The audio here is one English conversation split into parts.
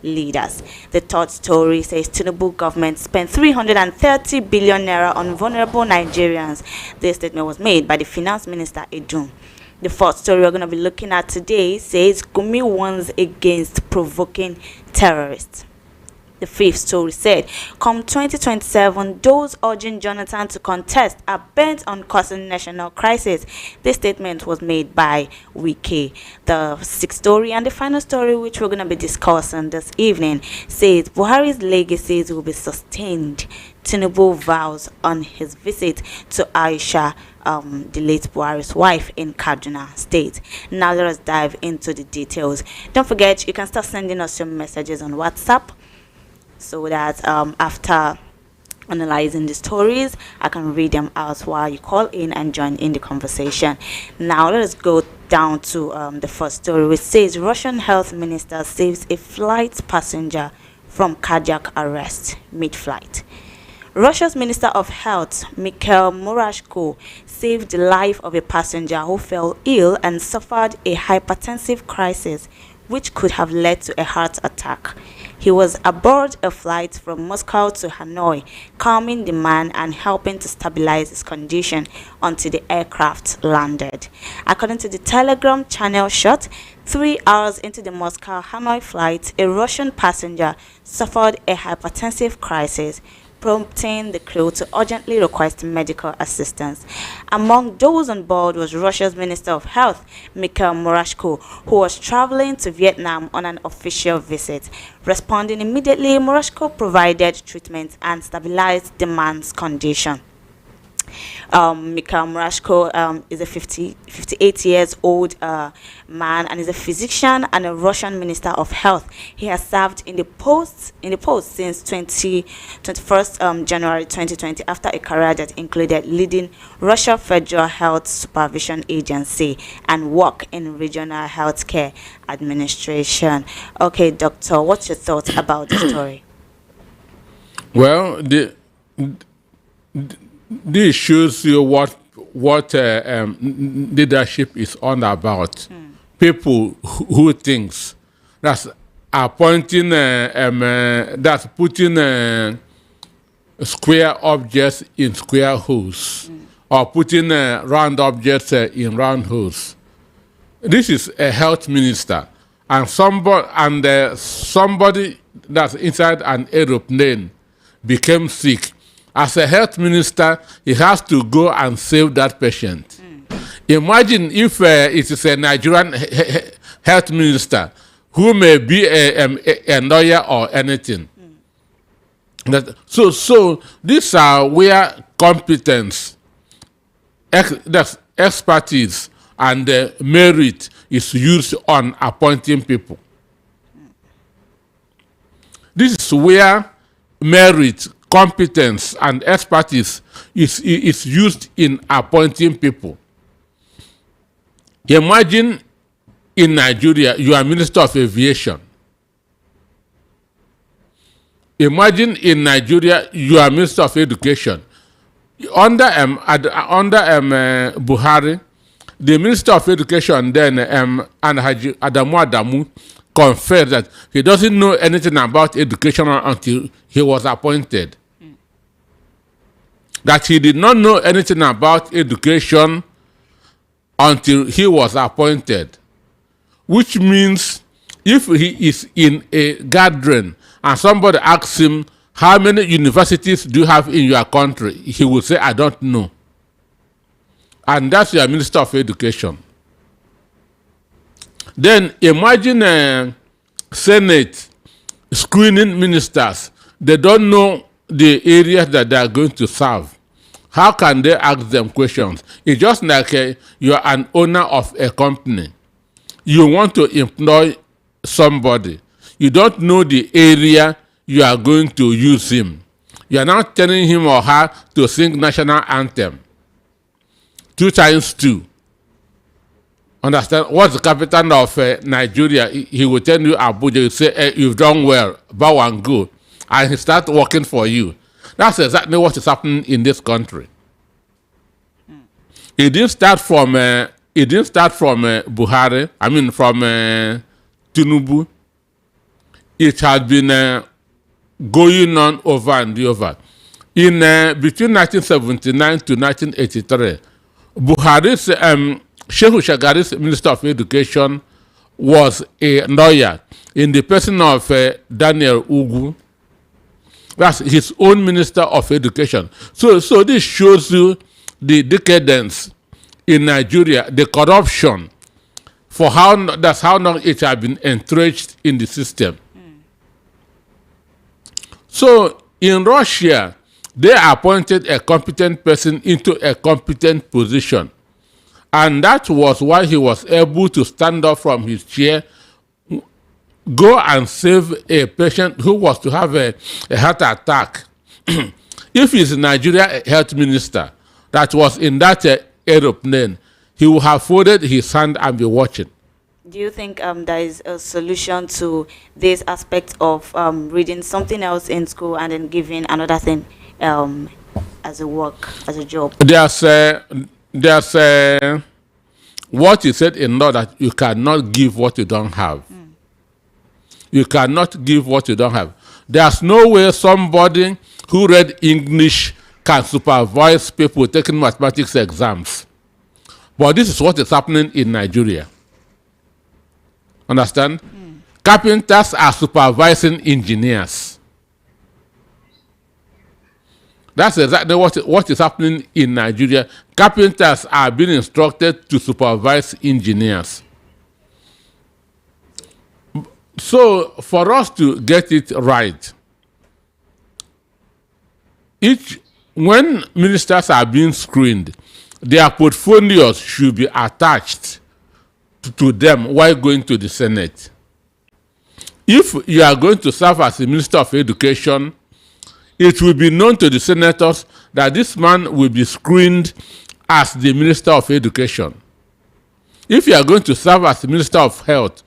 leaders. The third story says Tinubu government spent 330 billion naira on vulnerable Nigerians. This statement was made by the finance minister Edun. The fourth story we're going to be looking at today says Gumi warns against provoking terrorists. The fifth story said, come 2027, those urging Jonathan to contest are bent on causing national crisis. This statement was made by Wike. The sixth story and the final story, which we're going to be discussing this evening, says Buhari's legacies will be sustained. Tinubu vows on his visit to Aisha, the late Buhari's wife, in Kaduna State. Now let us dive into the details. Don't forget, you can start sending us your messages on WhatsApp, so that after analyzing the stories, I can read them out while you call in and join in the conversation. Now let us go down to the first story, which says Russian health minister saves a flight passenger from cardiac arrest mid-flight. Russia's Minister of Health, Mikhail Murashko, saved the life of a passenger who fell ill and suffered a hypertensive crisis, which could have led to a heart attack. He was aboard a flight from Moscow to Hanoi, calming the man and helping to stabilize his condition until the aircraft landed. According to the Telegram channel shot, 3 hours into the Moscow-Hanoi flight, a Russian passenger suffered a hypertensive crisis, prompting the crew to urgently request medical assistance. Among those on board was Russia's Minister of Health, Mikhail Murashko, who was traveling to Vietnam on an official visit. Responding immediately, Murashko provided treatment and stabilized the man's condition. Mikhail Murashko is a 58 years old man and is a physician and a Russian Minister of Health. He has served in the post since 21st January 2020 after a career that included leading Russia Federal Health Supervision Agency and work in regional healthcare administration. Okay, doctor, what's your thoughts about the story? Well, this shows you what leadership is all about. People who thinks that's appointing, that's putting square objects in square holes, or putting round objects in round holes. This is a health minister, and somebody that's inside an aeroplane became sick. As a health minister, he has to go and save that patient. Imagine if it is a Nigerian health minister who may be a lawyer or anything. So these are where competence, expertise, and merit is used on appointing people. This is where merit, competence, and expertise is used in appointing people. Imagine in Nigeria, you are Minister of Aviation. Imagine in Nigeria, you are Minister of Education. Under Buhari, the Minister of Education then, Haji Adamu, confessed that he doesn't know anything about education until he was appointed. That he did not know anything about education until he was appointed. Which means if he is in a gathering and somebody asks him, how many universities do you have in your country? He will say, I don't know. And that's your Minister of Education. Then imagine Senate screening ministers. They don't know the areas that they are going to serve. How can they ask them questions? It's just like you are an owner of a company. You want to employ somebody. You don't know the area you are going to use him. You are not telling him or her to sing national anthem. 2 times 2. Understand? What's the capital of Nigeria? He will tell you Abuja. You say, hey, you've done well, bow and go. And he starts working for you. That's exactly what is happening in this country. It didn't start from Buhari. I mean, from Tinubu. it had been going on over and over. In between 1979 to 1983, Buhari's Shehu Shagari's Minister of Education was a lawyer in the person of Daniel Ugu. That's his own Minister of Education. So this shows you the decadence in Nigeria, the corruption, that's how long it has been entrenched in the system. So in Russia, they appointed a competent person into a competent position. And that was why he was able to stand up from his chair, go and save a patient who was to have a heart attack. If he's Nigeria health minister that was in that aeroplane, he would have folded his hand and be watching. Do you think there is a solution to this aspect of reading something else in school and then giving another thing as a work, as a job? There's what you said in law that you cannot give what you don't have. You cannot give what you don't have. There's no way somebody who read English can supervise people taking mathematics exams. But this is what is happening in Nigeria. Understand? Carpenters are supervising engineers. That's exactly what is happening in Nigeria. Carpenters are being instructed to supervise engineers. So for us to get it right, when ministers are being screened, their portfolios should be attached to them while going to the Senate. If you are going to serve as the Minister of Education, it will be known to the senators that this man will be screened as the Minister of Education. If you are going to serve as the Minister of Health,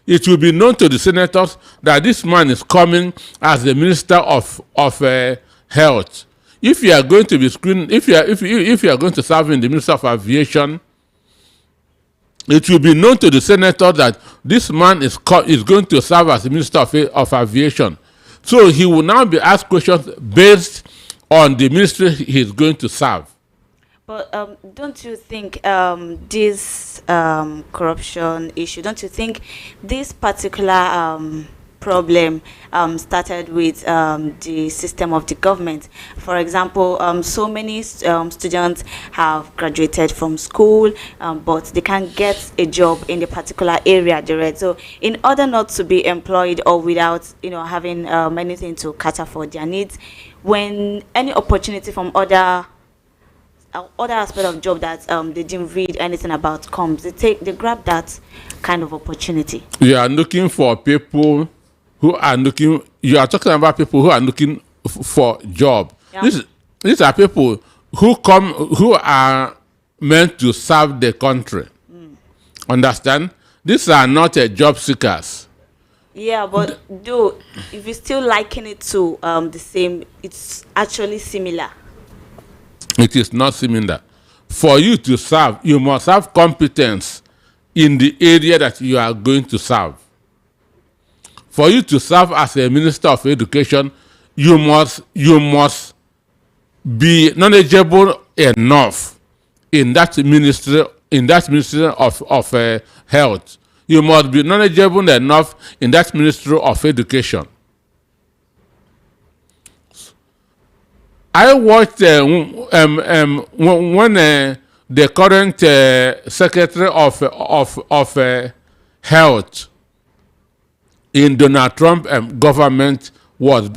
it will be known to the senators that this man is coming as the Minister of Health. If you are going to be screened, if you are going to serve in the Minister of Aviation, it will be known to the senator that this man is going to serve as the Minister of Aviation. So he will now be asked questions based on the ministry he is going to serve. But don't you think this corruption issue, don't you think this particular problem started with the system of the government? For example, so many students have graduated from school, but they can't get a job in the particular area they're at. So in order not to be employed or without having anything to cater for their needs, when any opportunity from other aspect of job that they didn't read anything about comes, they grab that kind of opportunity. You are looking for people who are looking. You are talking about people who are looking for job. Yeah. These are people who are meant to serve the country. Understand? These are not job seekers. Yeah, but though if you still liken it to the same, it's actually similar. It is not similar. For you to serve, you must have competence in the area that you are going to serve. For you to serve as a Minister of Education, you must be knowledgeable enough in that ministry of health. You must be knowledgeable enough in that Ministry of Education. I watched when the current Secretary of Health in Donald Trump government was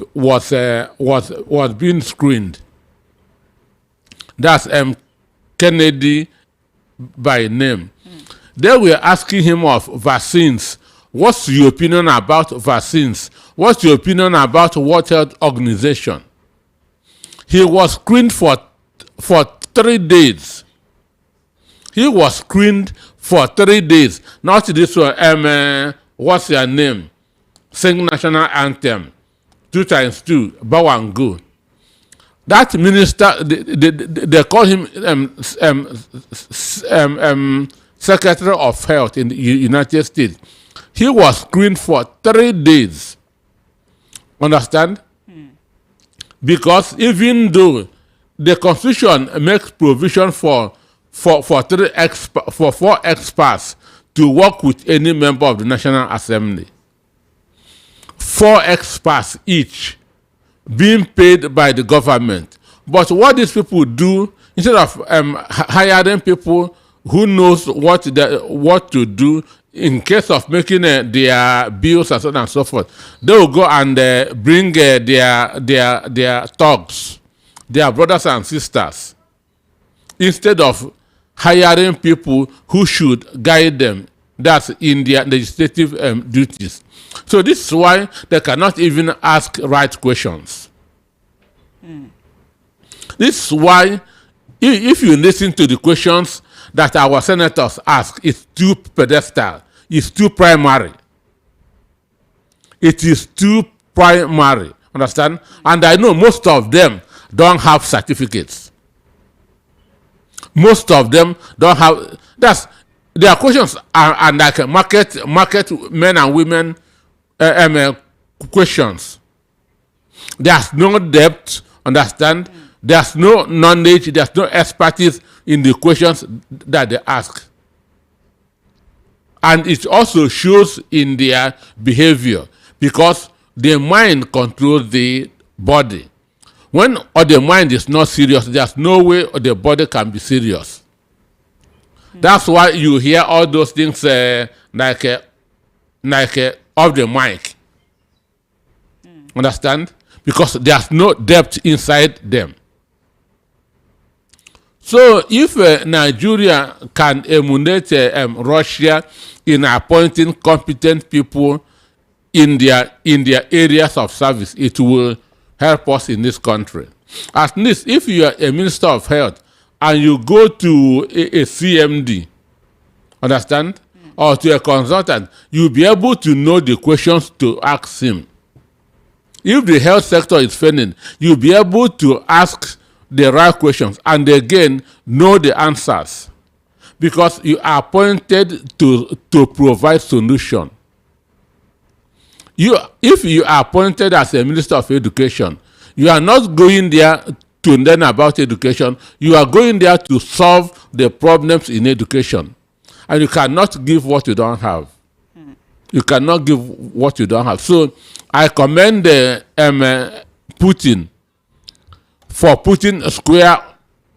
being screened. That's Kennedy by name. They were asking him of vaccines. What's your opinion about vaccines? What's your opinion about World Health Organization? He was screened for 3 days. He was screened for 3 days. Not this one. What's your name? Sing national anthem. 2 times 2. Bow and go. That minister, they call him Secretary of Health in the United States. He was screened for 3 days. Understand? Because even though the constitution makes provision for four experts to work with any member of the National Assembly, 4 experts each being paid by the government. But what these people do, instead of hiring people who knows what to do in case of making their bills and so on and so forth, they will go and bring their thugs, their brothers and sisters, instead of hiring people who should guide them. That's in their legislative duties. So this is why they cannot even ask right questions. This is why, if you listen to the questions that our senators ask, it's too pedestal, it's too primary. It is too primary, understand? And I know most of them don't have certificates. Most of them don't have, their questions are like market men and women questions. There's no depth, understand? There's no knowledge, there's no expertise in the questions that they ask. And it also shows in their behavior, because the mind controls the body. When the mind is not serious, there's no way the body can be serious. That's why you hear all those things like off the mic. Understand? Because there's no depth inside them. So if Nigeria can emulate Russia in appointing competent people in their areas of service, it will help us in this country. At least if you are a minister of health and you go to a CMD, understand, or to a consultant, you'll be able to know the questions to ask him. If the health sector is failing, you'll be able to ask the right questions and again know the answers, because you are appointed to provide solution. If you are appointed as a minister of education, you are not going there to learn about education. You are going there to solve the problems in education, and you cannot give what you don't have. You cannot give what you don't have. So I commend Putin for putting square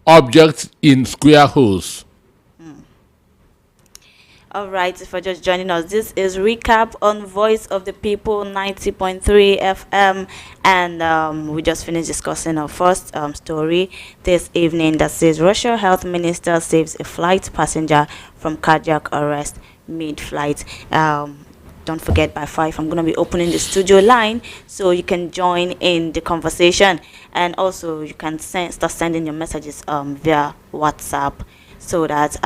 objects in square holes. All right, if you're just joining us, this is recap on Voice of the People 90.3 FM, and we just finished discussing our first story this evening that says Russian health minister saves a flight passenger from cardiac arrest mid-flight. Don't forget, by 5 I'm going to be opening the studio line so you can join in the conversation, and also you can start sending your messages via WhatsApp, so that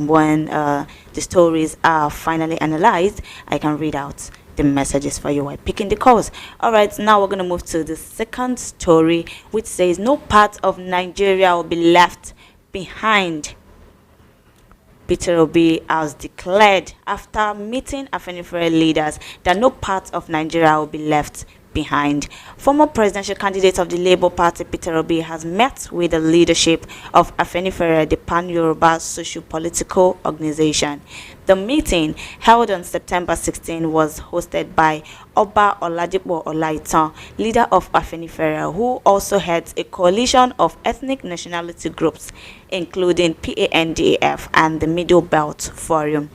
when the stories are finally analyzed, I can read out the messages for you while picking the calls. All right, now we're going to move to the second story, which says no part of Nigeria will be left behind. Peter Obi has declared after meeting Aphenifer leaders that no part of Nigeria will be left behind. Former presidential candidate of the Labour Party, Peter Obi, has met with the leadership of Aphenifer, the pan-Yoruba socio-political organization. The meeting, held on September 16, was hosted by Oba Oladipo Olaitan, leader of Aphenifer, who also heads a coalition of ethnic nationality groups, including PANDAF and the Middle Belt Forum.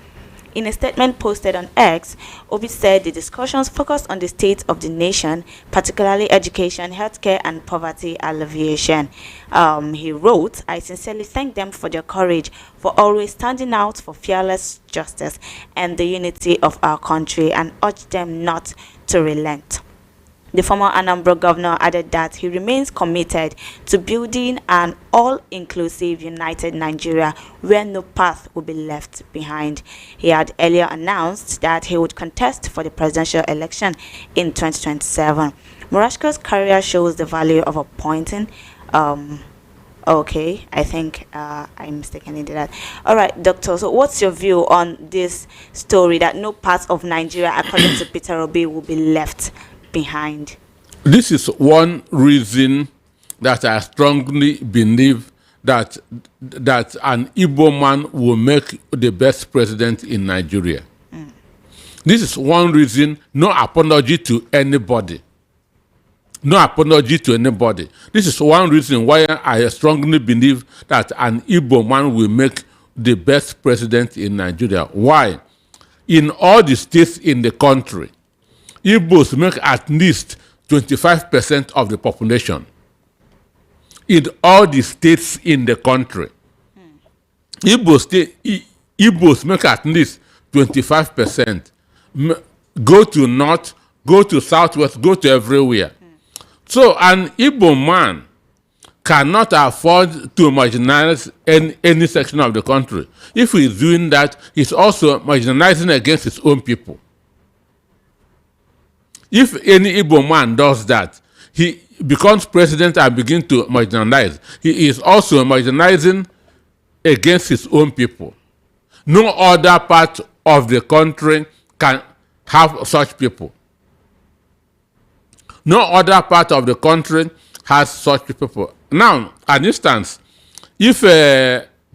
In a statement posted on X, Obi said the discussions focused on the state of the nation, particularly education, healthcare, and poverty alleviation. He wrote, "I sincerely thank them for their courage, for always standing out for fearless justice and the unity of our country, and urge them not to relent." The former Anambra governor added that he remains committed to building an all-inclusive, united Nigeria where no path will be left behind. He had earlier announced that he would contest for the presidential election in 2027. Murashka's career shows the value of appointing. Okay, I think I mistakenly did that. All right, Doctor, so what's your view on this story that no part of Nigeria, according to Peter Obi, will be left behind? This is one reason that I strongly believe that an Igbo man will make the best president in Nigeria. This is one reason. No apology to anybody. No apology to anybody. This is one reason why I strongly believe that an Igbo man will make the best president in Nigeria. Why? In all the states in the country, Igbos make at least 25% of the population. In all the states in the country, Igbos make at least 25%. Go to north, go to southwest, go to everywhere. So an Igbo man cannot afford to marginalize any section of the country. If he's doing that, he's also marginalizing against his own people. If any Igbo man does that, he becomes president and begins to marginalize. He is also marginalizing against his own people. No other part of the country can have such people. No other part of the country has such people. Now, an instance, if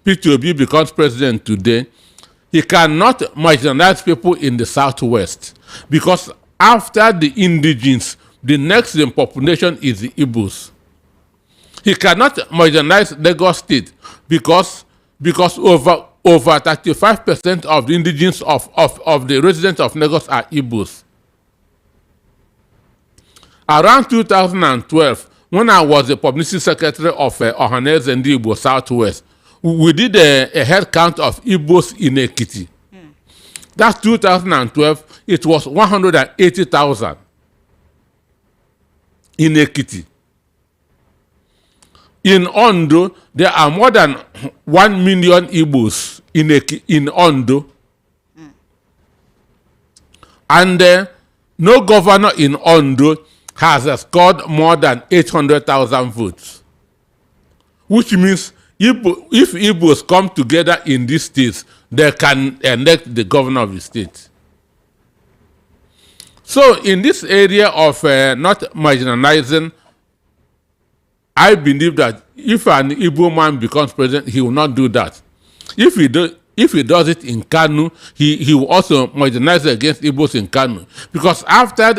Peter Obi becomes president today, he cannot marginalize people in the southwest, because after the indigenes, the next in population is the Igbos. He cannot marginalize Lagos State because over 35% of the indigenes of the residents of Lagos are Igbos. Around 2012, when I was the publicity secretary of Ohaneze and Igbo Southwest, we did a head count of Igbos in Ekiti. That's 2012. It was 180,000 in Ekiti. In Ondo, there are more than 1 million Igbos in Ondo. And no governor in Ondo has scored more than 800,000 votes. Which means if Igbos come together in these states, they can elect the governor of the state. So in this area of not marginalizing, I believe that if an Igbo man becomes president, he will not do that. If he does it in Kanu, he will also marginalize against Igbos in Kanu. Because after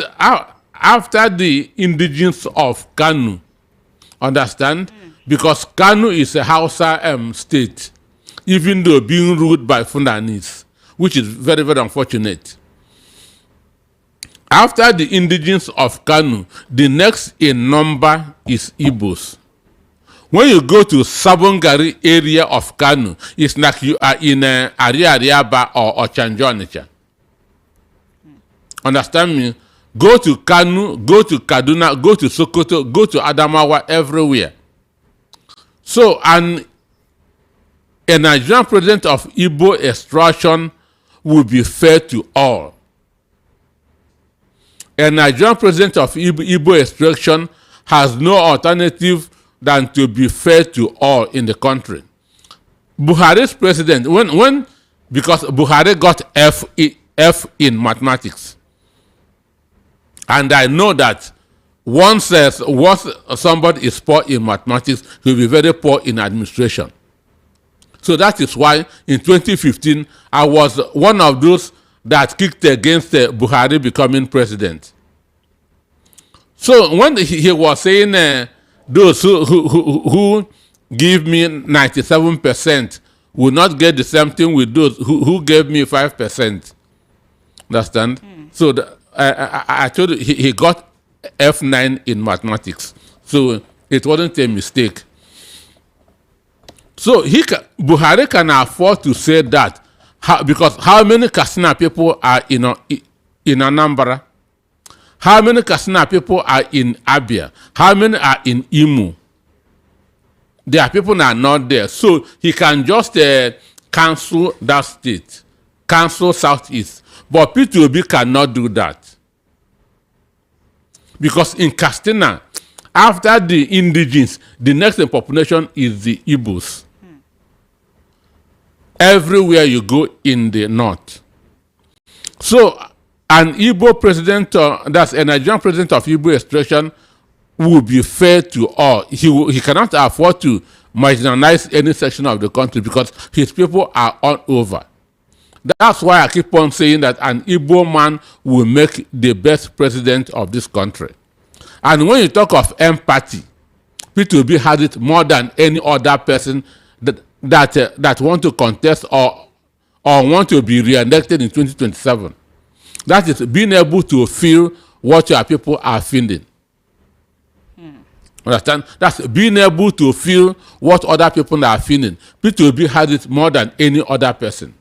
the indigenes of Kanu, understand? Because Kanu is a Hausa state, even though being ruled by Fulanis, which is very, very unfortunate. After the indigenes of Kanu, the next in number is Igbos. When you go to Sabongari area of Kanu, it's like you are in Ariariaba or Ochanjo. Understand me? Go to Kanu, go to Kaduna, go to Sokoto, go to Adamawa, everywhere. So, a Nigerian president of Igbo extraction will be fair to all. A Nigerian president of Igbo extraction has no alternative than to be fair to all in the country. Buhari's president, because Buhari got F in mathematics. And I know that once somebody is poor in mathematics, he'll be very poor in administration. So that is why in 2015, I was one of those that kicked against Buhari becoming president. So when he was saying those who give me 97% will not get the same thing with those who gave me 5%. Understand? So I told you he got F9 in mathematics. So it wasn't a mistake. So Buhari can afford to say that because how many Katsina people are in Anambra? How many Katsina people are in Abia? How many are in Imo? There are people that are not there. So he can just cancel that state, cancel Southeast. But Peter Obi cannot do that. Because in Katsina, after the indigenes, the next in population is the Igbos. Everywhere you go in the north. So an Igbo president, that's a Nigerian president of Igbo extraction, will be fair to all. He cannot afford to marginalize any section of the country because his people are all over. That's why I keep on saying that an Igbo man will make the best president of this country. And when you talk of empathy, P2B has it more than any other person that want to contest or want to be re-elected in 2027. That is being able to feel what your people are feeling. Understand? That's being able to feel what other people are feeling. P2B has it more than any other person.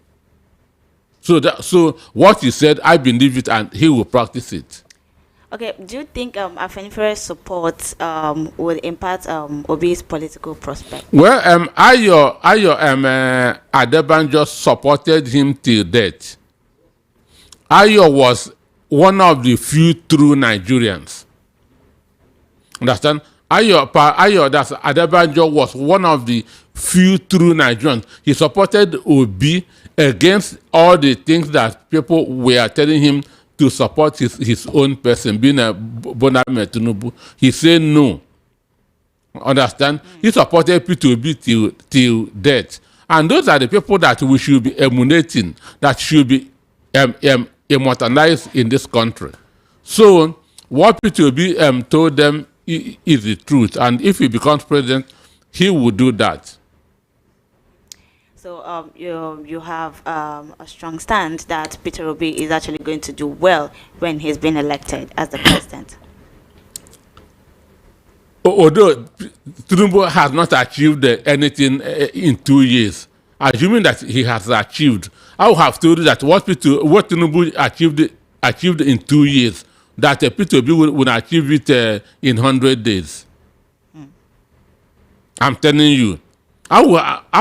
So what he said, I believe it, and he will practice it. Okay, do you think Aphenifer's support will impact Obi's political prospect? Well, Ayo Adebanjo supported him till death. Ayo was one of the few true Nigerians. Understand? Ayo, that's Adebanjo, was one of the few true Nigerians. He supported Obi against all the things that people were telling him to support his own person, being a Tinubu. He said no. Understand? He supported P2B till death. And those are the people that we should be emulating, that should be immortalized in this country. So what P2B told them is the truth. And if he becomes president, he will do that. So you have a strong stand that Peter Obi is actually going to do well when he's been elected as the president. Although Tinubu has not achieved anything in 2 years, assuming that he has achieved, I would have told you that what Tinubu achieved in 2 years, that Peter Obi would achieve it in 100 days. I'm telling you. I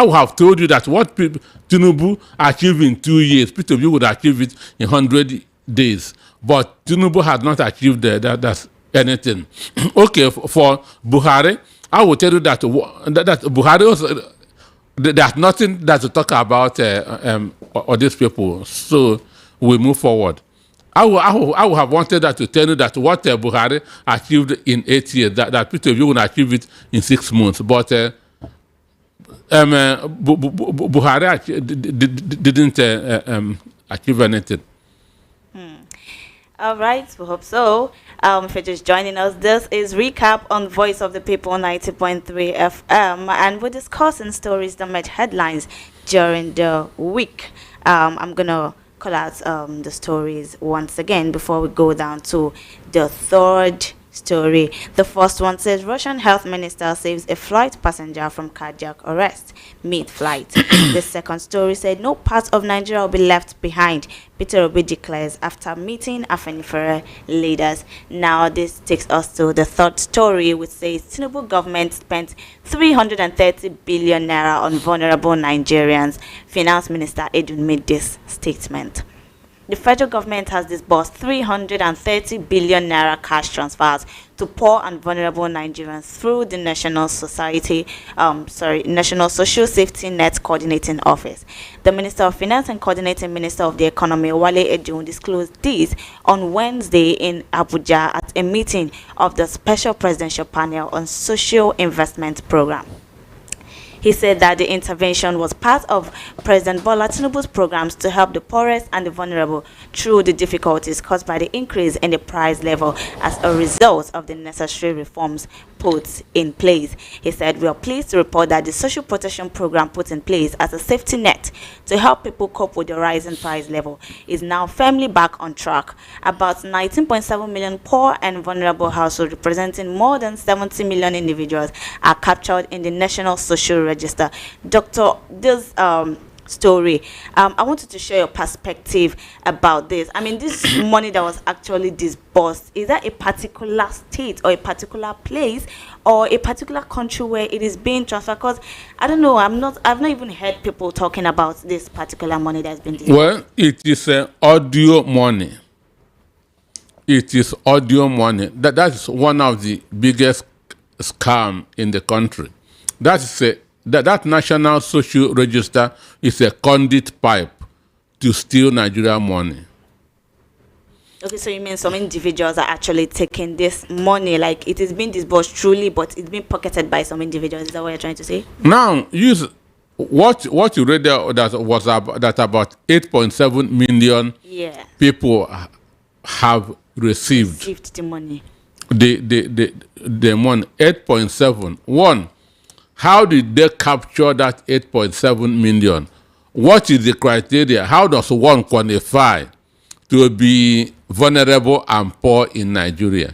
would have told you that what Tinubu achieved in 2 years, Peter Obi would achieve it in 100 days. But Tinubu has not achieved that's anything. Okay, for Buhari, I will tell you that Buhari was, there's nothing that to talk about or these people. So we move forward. I would have wanted that to tell you that what Buhari achieved in 8 years, that Peter Obi would achieve it in 6 months. But Buhari didn't achieve anything. All right, we hope so. If you're just joining us, this is Recap on Voice of the People 90.3 FM, and we're discussing stories that made headlines during the week. I'm going to call out the stories once again before we go down to the third story. The first one says Russian health minister saves a flight passenger from cardiac arrest mid-flight. The second story said no part of Nigeria will be left behind, Peter Obi declares after meeting Aphenifer leaders. Now this takes us to the third story, which says Tinubu government spent 330 billion naira on vulnerable Nigerians. Finance Minister Edun made this statement. The federal government has disbursed 330 billion naira cash transfers to poor and vulnerable Nigerians through the National Social Safety Net Coordinating Office. The Minister of Finance and Coordinating Minister of the Economy, Wale Edun, disclosed this on Wednesday in Abuja at a meeting of the Special Presidential Panel on Social Investment Program. He said that the intervention was part of President Bola Tinubu's programs to help the poorest and the vulnerable through the difficulties caused by the increase in the price level as a result of the necessary reforms put in place. He said, "We are pleased to report that the social protection program put in place as a safety net to help people cope with the rising price level is now firmly back on track. About 19.7 million poor and vulnerable households, representing more than 70 million individuals, are captured in the National Social Register." Doctor, this story, I wanted to share your perspective about this. I mean, this money that was actually disbursed, is that a particular state or a particular place or a particular country where it is being transferred? Because I don't know, I've not even heard people talking about this particular money that's been disbursed. Well, it is audio money. It is audio money. That is one of the biggest scam in the country. That National Social Register is a conduit pipe to steal Nigeria money. Okay, so you mean some individuals are actually taking this money, like it is being disbursed truly, but it's being pocketed by some individuals. Is that what you're trying to say? Now, use what you read there, that was that about 8.7 million Yeah. people have received The money. the money. 8.7. One, how did they capture that 8.7 million? What is the criteria? How does one qualify to be vulnerable and poor in Nigeria?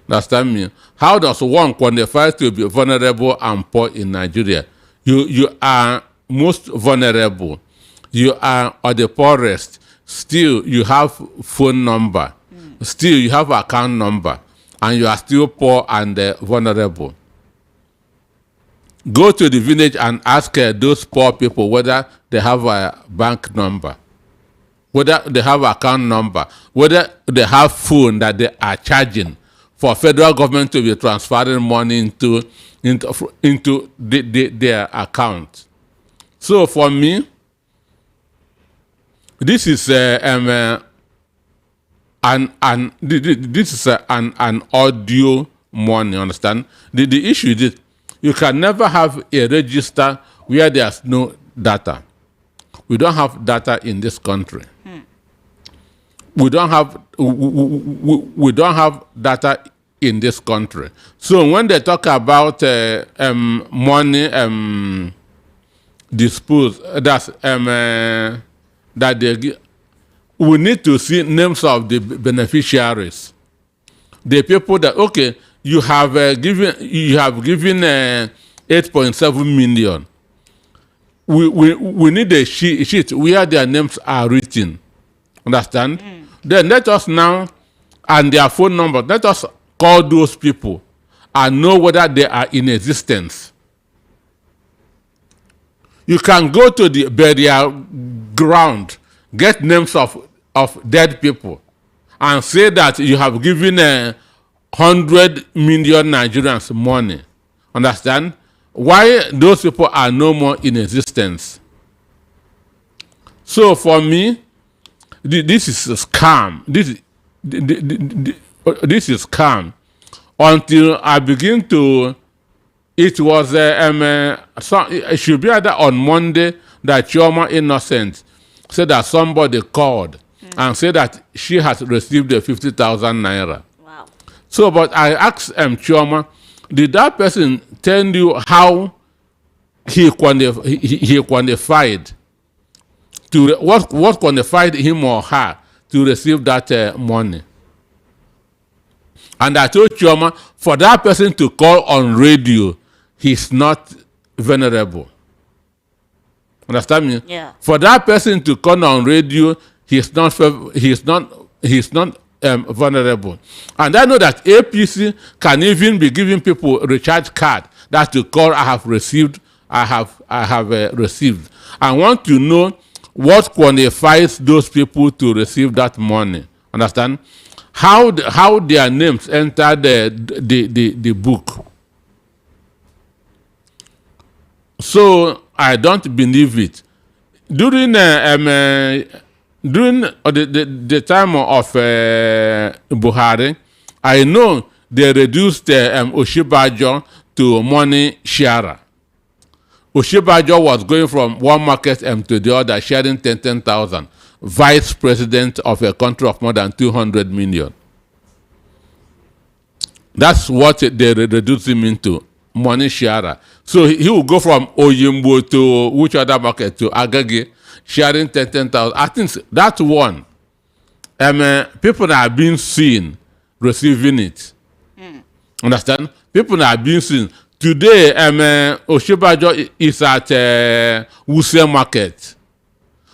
Understand me? How does one qualify to be vulnerable and poor in Nigeria? You are most vulnerable. You are the poorest. Still, you have phone number. Still, you have account number. And you are still poor and vulnerable. Go to the village and ask those poor people whether they have a bank number, whether they have account number, whether they have phone that they are charging for federal government to be transferring money into their account. So for me, this is an audio money. Understand? The issue is this: you can never have a register where there's no data. We don't have data in this country. We don't have data in this country. So when they talk about money disposed, that's that they give, we need to see names of the beneficiaries, the people that you have given 8.7 million. We need a sheet where their names are written. Understand? Then let us now, and their phone number, let us call those people and know whether they are in existence. You can go to the burial ground, get names of dead people, and say that you have given 100 million Nigerians money. Understand? Why those people are no more in existence. So for me, this is a scam. This is scam. Until I begin to, it was it should be either on Monday that Chioma Innocent said that somebody called and said that she has received the 50,000 naira. Wow. So, but I asked Chioma, did that person tell you how he quantified to what qualified him or her to receive that money? And I told Chioma, for that person to call on radio, he's not vulnerable. Understand me? Yeah. For that person to call on radio, he's not vulnerable. And I know that APC can even be giving people a recharge card that to call I have received. I have received. I want to know what qualifies those people to receive that money. Understand? How their names enter the book. So I don't believe it. During the time of Buhari, I know they reduced Oshibajo to money sharer. Oshibajo was going from one market to the other, sharing 10,000. Vice president of a country of more than 200 million. That's what they reduced him into, money sharer. So he will go from Oyimbo to which other market, to Agege, sharing 10,000. I think that one, people are being seen receiving it. Understand? People are being seen. Today, Oshibajo is at Wuse Market.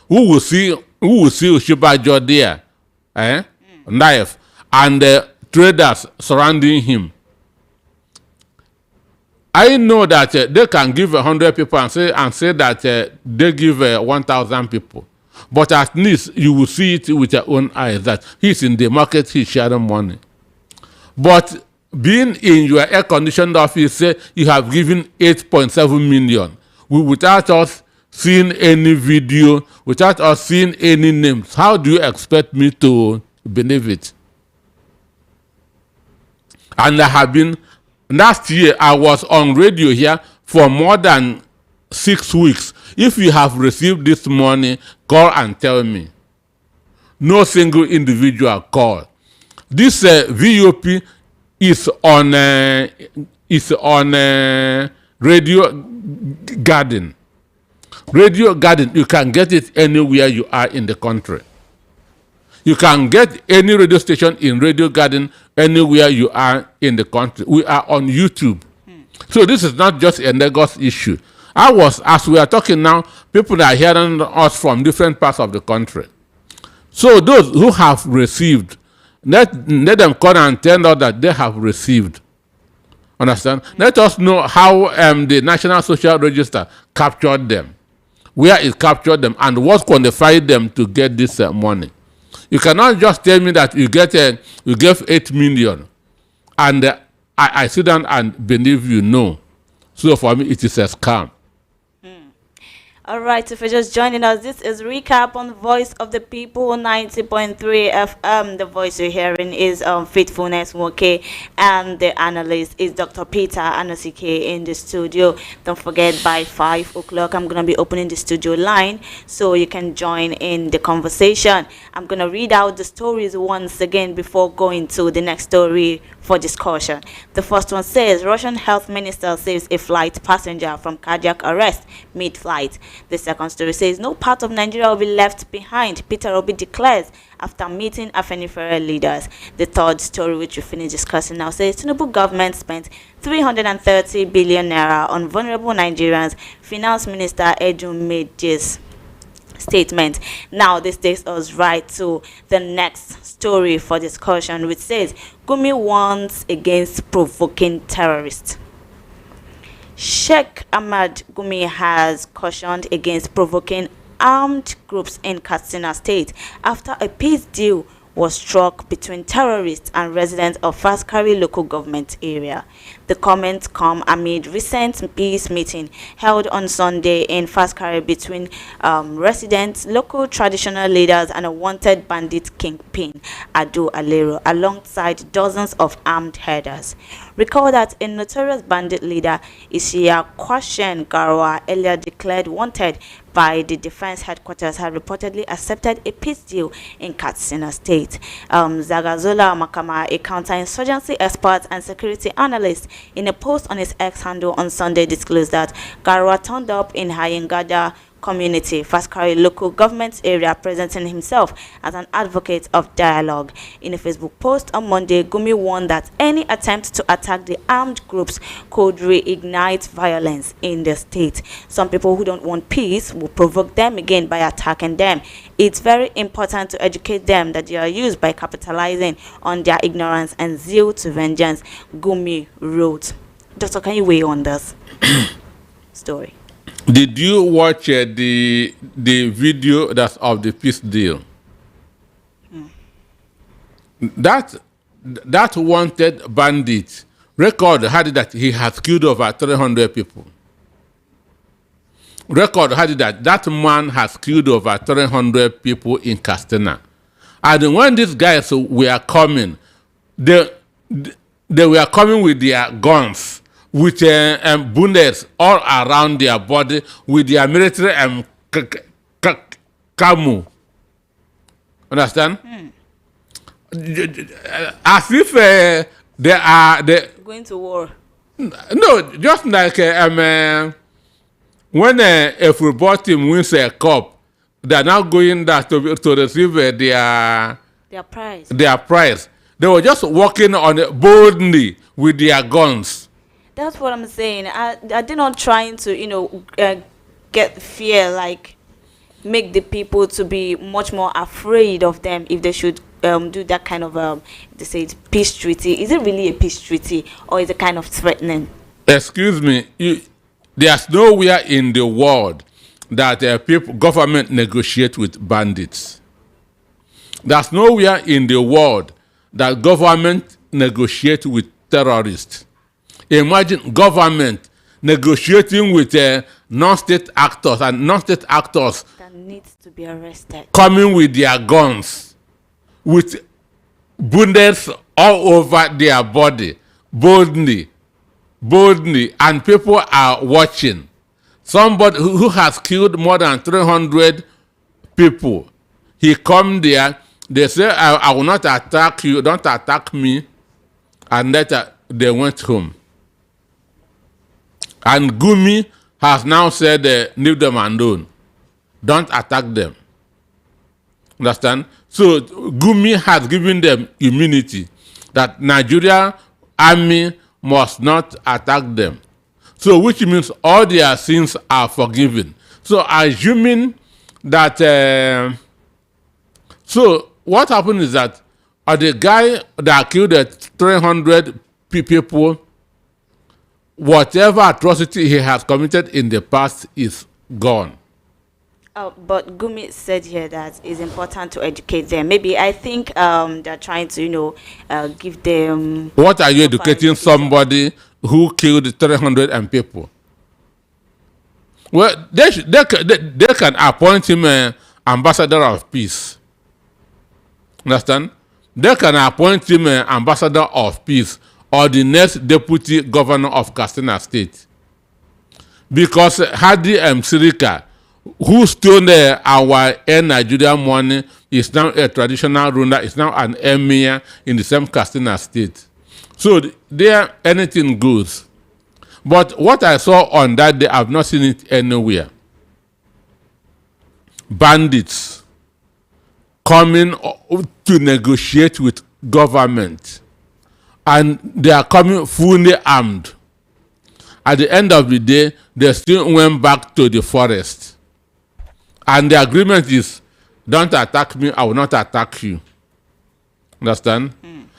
Who will see Oshibajo there? Knife. And traders surrounding him. I know that they can give 100 people and say that they give 1,000 people. But at least you will see it with your own eyes that he's in the market, he's sharing money. But being in your air-conditioned office, say you have given 8.7 million without us seeing any video, without us seeing any names. How do you expect me to believe it. And last year, I was on radio here for more than 6 weeks. If you have received this money, call and tell me. No single individual call. This VOP is on Radio Garden. Radio Garden, you can get it anywhere you are in the country. You can get any radio station in Radio Garden anywhere you are in the country. We are on YouTube. So this is not just a Lagos issue. As we are talking now, people are hearing us from different parts of the country. So those who have received, let them come and tell us that they have received. Understand? Let us know how the National Social Register captured them, where it captured them, and what qualified them to get this money. You cannot just tell me that you gave 8 million, and I sit down and believe you. No. So for me, it is a scam. All right, if you're just joining us, this is Recap on Voice of the People, 90.3 FM. The voice you're hearing is Faithfulness Woke, and the analyst is Dr. Peter Anosike in the studio. Don't forget, by 5 o'clock, I'm going to be opening the studio line so you can join in the conversation. I'm going to read out the stories once again before going to the next story for discussion. The first one says, Russian health minister saves a flight passenger from cardiac arrest mid-flight. The second story says, no part of Nigeria will be left behind, Peter Obi declares after meeting Aphenifer leaders. The third story, which we finish discussing now, says Tinubu government spent 330 billion naira on vulnerable Nigerians. Finance Minister Edun made this statement. Now this takes us right to the next story for discussion, which says Gumi warns against provoking terrorists. Sheikh Ahmad Gumi has cautioned against provoking armed groups in Katsina State after a peace deal was struck between terrorists and residents of Faskari local government area. The comments come amid recent peace meeting held on Sunday in Faskari between residents, local traditional leaders, and a wanted bandit kingpin, Ado Alero, alongside dozens of armed herders. Recall that a notorious bandit leader, Isiya Kwashen Garwa, earlier declared wanted by the defense headquarters, had reportedly accepted a peace deal in Katsina State. Zagazola Makama, a counterinsurgency expert and security analyst, in a post on his X handle on Sunday, disclosed that Garwa turned up in Hayengada community, Faskari local government area, presenting himself as an advocate of dialogue. In a Facebook post on Monday, Gumi warned that any attempt to attack the armed groups could reignite violence in the state. Some people who don't want peace will provoke them again by attacking them. It's very important to educate them that they are used by capitalizing on their ignorance and zeal to vengeance, Gumi wrote. Doctor, can you weigh on this story? Did you watch the video that's of the peace deal? That wanted bandit record had it that he has killed over 300 people. Record had it that man has killed over 300 people in Castena. And when these guys were coming, they were coming with their guns, with bullets all around their body, with their military camo. Understand? As if they are going to war. No, just like when a football team wins a cup, they are now going there to receive their prize. Their prize. They were just walking on it boldly with their guns. That's what I'm saying. They're not trying to, get fear, like make the people to be much more afraid of them if they should do that kind of, they say it's peace treaty. Is it really a peace treaty, or is it kind of threatening? Excuse me. There's nowhere in the world that government negotiate with bandits. There's nowhere in the world that government negotiate with terrorists. Imagine government negotiating with non-state actors, and non-state actors that needs to be arrested, coming with their guns, with bullets all over their body, boldly, and people are watching. Somebody who has killed more than 300 people, he come there, they say, I will not attack you, don't attack me, and later they went home. And Gumi has now said, leave them alone, don't attack them. Understand? So Gumi has given them immunity that Nigeria army must not attack them. So which means all their sins are forgiven. So assuming that, so what happened is that the guy that killed the 300 people, whatever atrocity he has committed in the past is gone. But Gumi said here that it's important to educate them. Maybe I think they're trying to, give them. What are you educating somebody who killed 300 people? Well, they can appoint him ambassador of peace. Understand? They can appoint him ambassador of peace or the next deputy governor of Katsina State. Because Hadi Sirika, who stole our Air Nigeria money, is now a traditional ruler, is now an emir in the same Katsina State. So there, anything goes. But what I saw on that day, I've not seen it anywhere. Bandits coming to negotiate with government, and they are coming fully armed. At the end of the day, they still went back to the forest. And the agreement is, don't attack me, I will not attack you. Understand?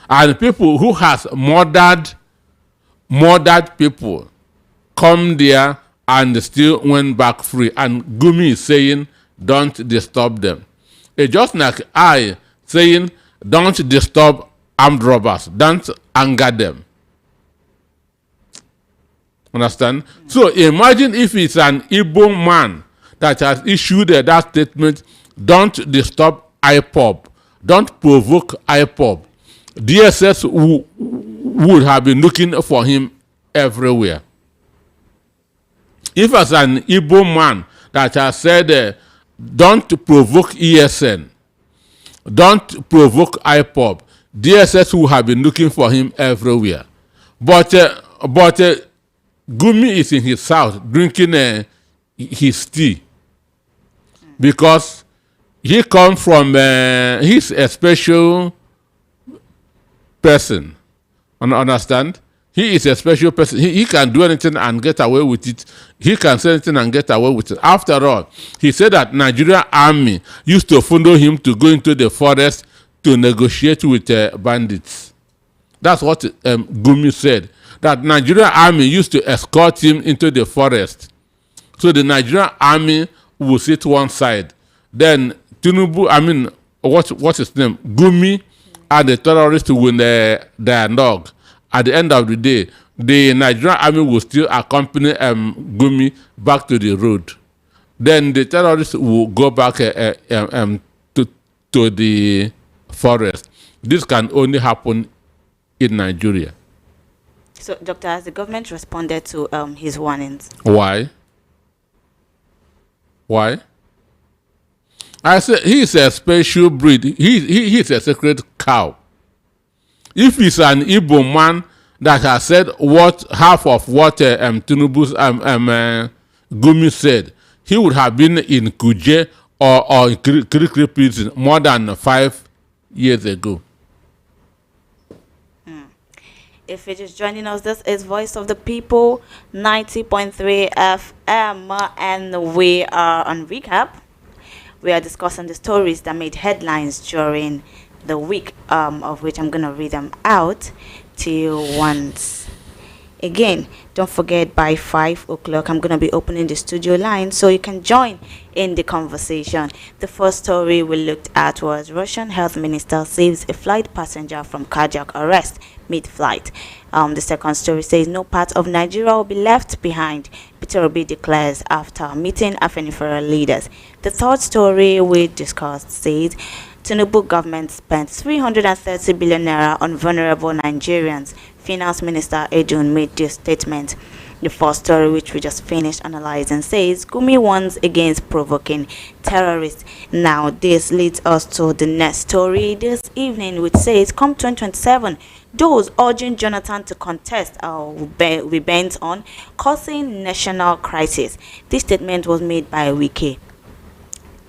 And people who has murdered people come there and still went back free. And Gumi is saying, don't disturb them. It's just like I saying, don't disturb armed robbers, don't anger them. Understand? So imagine if it's an Igbo man that has issued that statement, don't disturb IPOB, don't provoke IPOB. DSS would have been looking for him everywhere. If as an Igbo man that has said, don't provoke ESN, don't provoke IPOB, DSS would have been looking for him everywhere. But Gumi is in his house drinking his tea because he comes from, he's a special person. Understand? He is a special person. He can do anything and get away with it. He can say anything and get away with it. After all, he said that Nigeria army used to follow him to go into the forest to negotiate with bandits. That's what Gumi said. That Nigeria army used to escort him into the forest. So the Nigerian army will sit one side. Then Tinubu, what's his name? Gumi and the terrorists will dialogue. At the end of the day, the Nigerian army will still accompany Gumi back to the road. Then the terrorists will go back to the forest. This can only happen in Nigeria. So, Doctor, has the government responded to his warnings? Why? I said he's a special breed. He's a sacred cow. If he's an Igbo man that has said half of what Tinubu's Gumi said, he would have been in Kuje or in Kirikiri prison more than 5 years ago. If you're just joining us, this is Voice of the People, 90.3 FM, and we are on Recap. We are discussing the stories that made headlines during the week, of which I'm going to read them out to you once again. Don't forget, by 5 o'clock, I'm going to be opening the studio line so you can join in the conversation. The first story we looked at was Russian health minister saves a flight passenger from cardiac arrest mid-flight. The second story says no part of Nigeria will be left behind, Peter Obi declares after meeting Aphenifer leaders. The third story we discussed says Tinubu government spent 330 billion naira on vulnerable Nigerians. Finance Minister Ejun made this statement. The first story, which we just finished analyzing, says Gumi warns against provoking terrorists. Now, this leads us to the next story this evening, which says, come 2027, those urging Jonathan to contest will be bent on causing national crisis. This statement was made by Wike.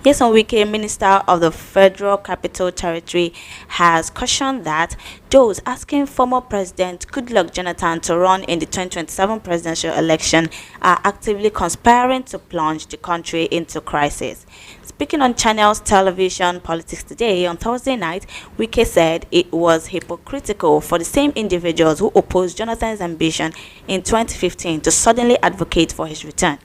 Yes, on Wike, Minister of the Federal Capital Territory, has cautioned that those asking former President Goodluck Jonathan to run in the 2027 presidential election are actively conspiring to plunge the country into crisis. Speaking on Channels Television Politics Today on Thursday night, Wike said it was hypocritical for the same individuals who opposed Jonathan's ambition in 2015 to suddenly advocate for his return,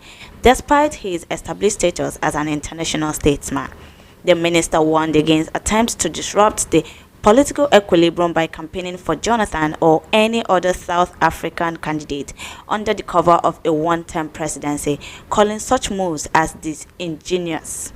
despite his established status as an international statesman. The minister warned against attempts to disrupt the political equilibrium by campaigning for Jonathan or any other South African candidate under the cover of a one-term presidency, calling such moves as disingenuous.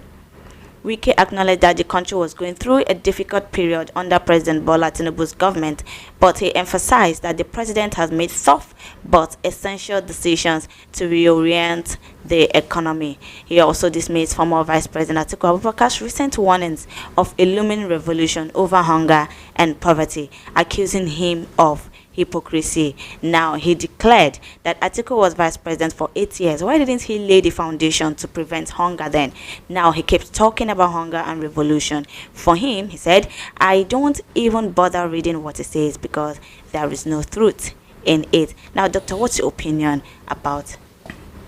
Wike acknowledged that the country was going through a difficult period under President Bola Tinubu's government, but he emphasized that the president has made tough but essential decisions to reorient the economy. He also dismissed former Vice President Atiku Abubakar's recent warnings of a looming revolution over hunger and poverty, accusing him of hypocrisy. Now, he declared that Atiku was vice president for 8 years. Why didn't he lay the foundation to prevent hunger then? Now he keeps talking about hunger and revolution. For him, he said, I don't even bother reading what he says because there is no truth in it. Now, Doctor, what's your opinion about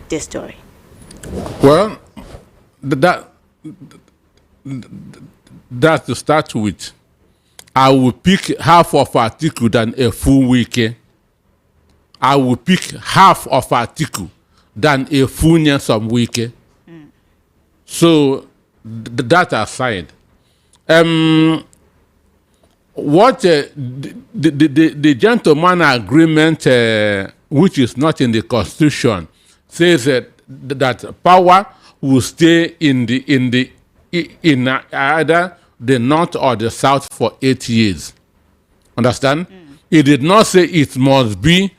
this story? Well, that to start with, I will pick half of Atiku than a full Wike. I will pick half of Atiku than a full Nyesom Wike. So that aside, what the gentleman agreement, which is not in the constitution, says that power will stay in either the north or the south for 8 years. Understand? It did not say it must be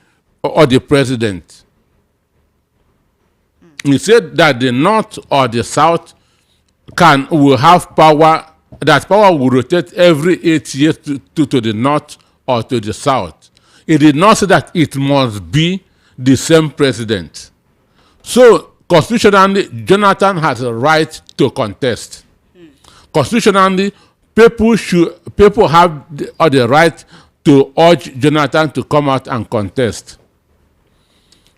or the president. He said that the north or the south will have power, that power will rotate every 8 years to the north or to the south. It did not say that it must be the same president. So constitutionally, Jonathan has a right to contest. Constitutionally, people have the right to urge Jonathan to come out and contest.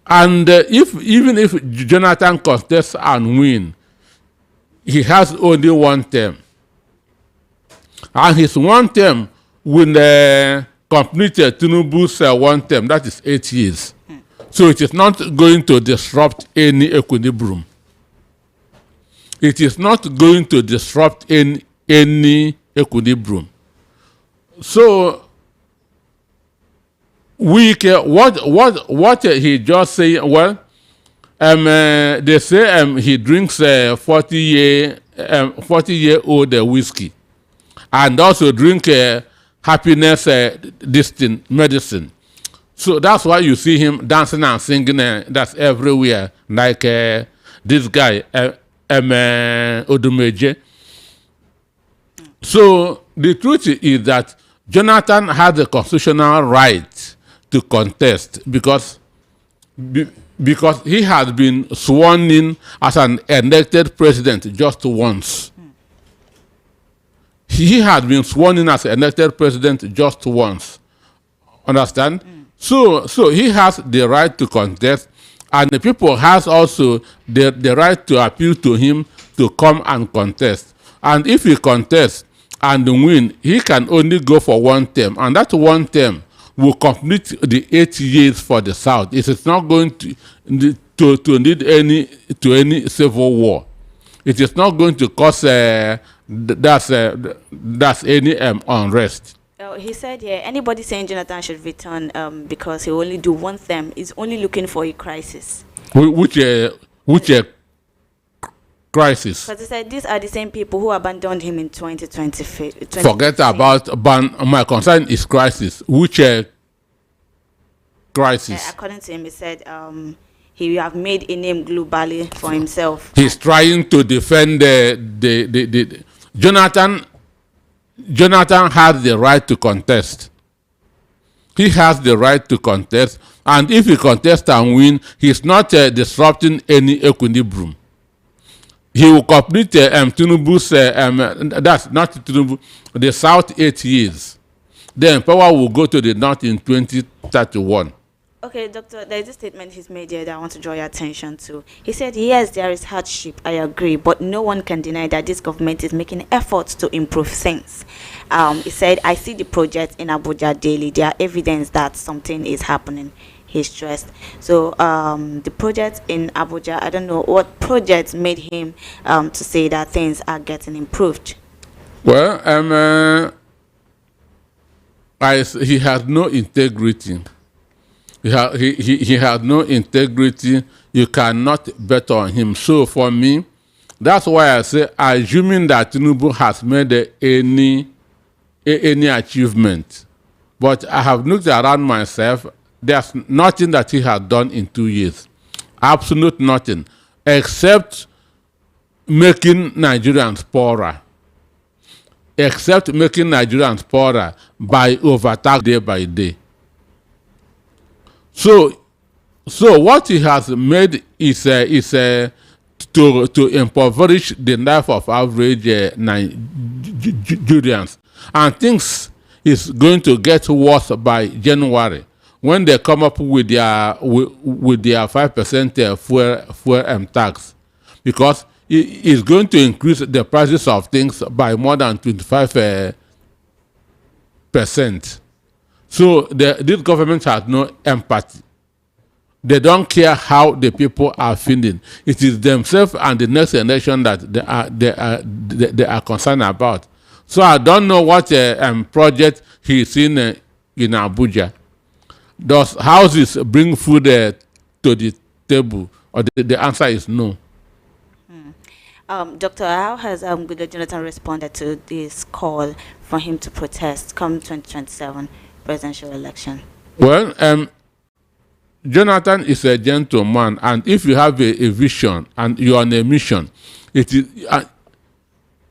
And even if Jonathan contests and win, he has only one term. And his one term will complete Tinubu's one term, that is 8 years. So it is not going to disrupt any equilibrium. It is not going to disrupt any equilibrium. So what he just say? Well, they say he drinks 40-year-old whiskey, and also drink happiness medicine. So that's why you see him dancing and singing. That's everywhere, like this guy. Odumeje. So the truth is that Jonathan had the constitutional right to contest because he had been sworn in as an elected president just once. He had been sworn in as an elected president just once. Understand? So he has the right to contest. And the people has also the right to appeal to him to come and contest. And if he contests and win, he can only go for one term. And that one term will complete the 8 years for the South. It is not going to lead any civil war. It is not going to cause any unrest. He said, yeah, anybody saying Jonathan should return because he only do one thing is only looking for a crisis. Which crisis. But he said these are the same people who abandoned him in 2020. Forget about my concern is crisis. Which crisis? According to him, he said he have made a name globally for himself. He's trying to defend the Jonathan. Jonathan has the right to contest. He has the right to contest, and if he contests and win, he's not disrupting any equilibrium. He will complete Tinubu's, that's not Tinubu, the South 8 years. Then power will go to the North in 2031. Okay, Doctor, there is a statement he's made here that I want to draw your attention to. He said, yes, there is hardship, I agree, but no one can deny that this government is making efforts to improve things. He said, I see the projects in Abuja daily. There are evidence that something is happening, he stressed. So the projects in Abuja, I don't know what projects made him to say that things are getting improved. Well, he has no integrity. He has no integrity. You cannot bet on him. So for me, that's why I say, assuming that Tinubu has made any achievement, but I have looked around myself. There's nothing that he has done in 2 years. Absolute nothing, except making Nigerians poorer. Except making Nigerians poorer by overtax day by day. So what he has made is to impoverish the life of average Nigerians, and things is going to get worse by January when they come up with their 5% fuel tax, because it is going to increase the prices of things by more than 25%. So this government has no empathy. They don't care how the people are feeling. It is themselves and the next generation that they are concerned about. So I don't know what project he's in Abuja. Does houses bring food to the table? Or the answer is no. Doctor, how has Goodluck Jonathan responded to this call for him to protest come 2027 presidential election? Well, Jonathan is a gentleman, and if you have a vision and you are on a mission, it is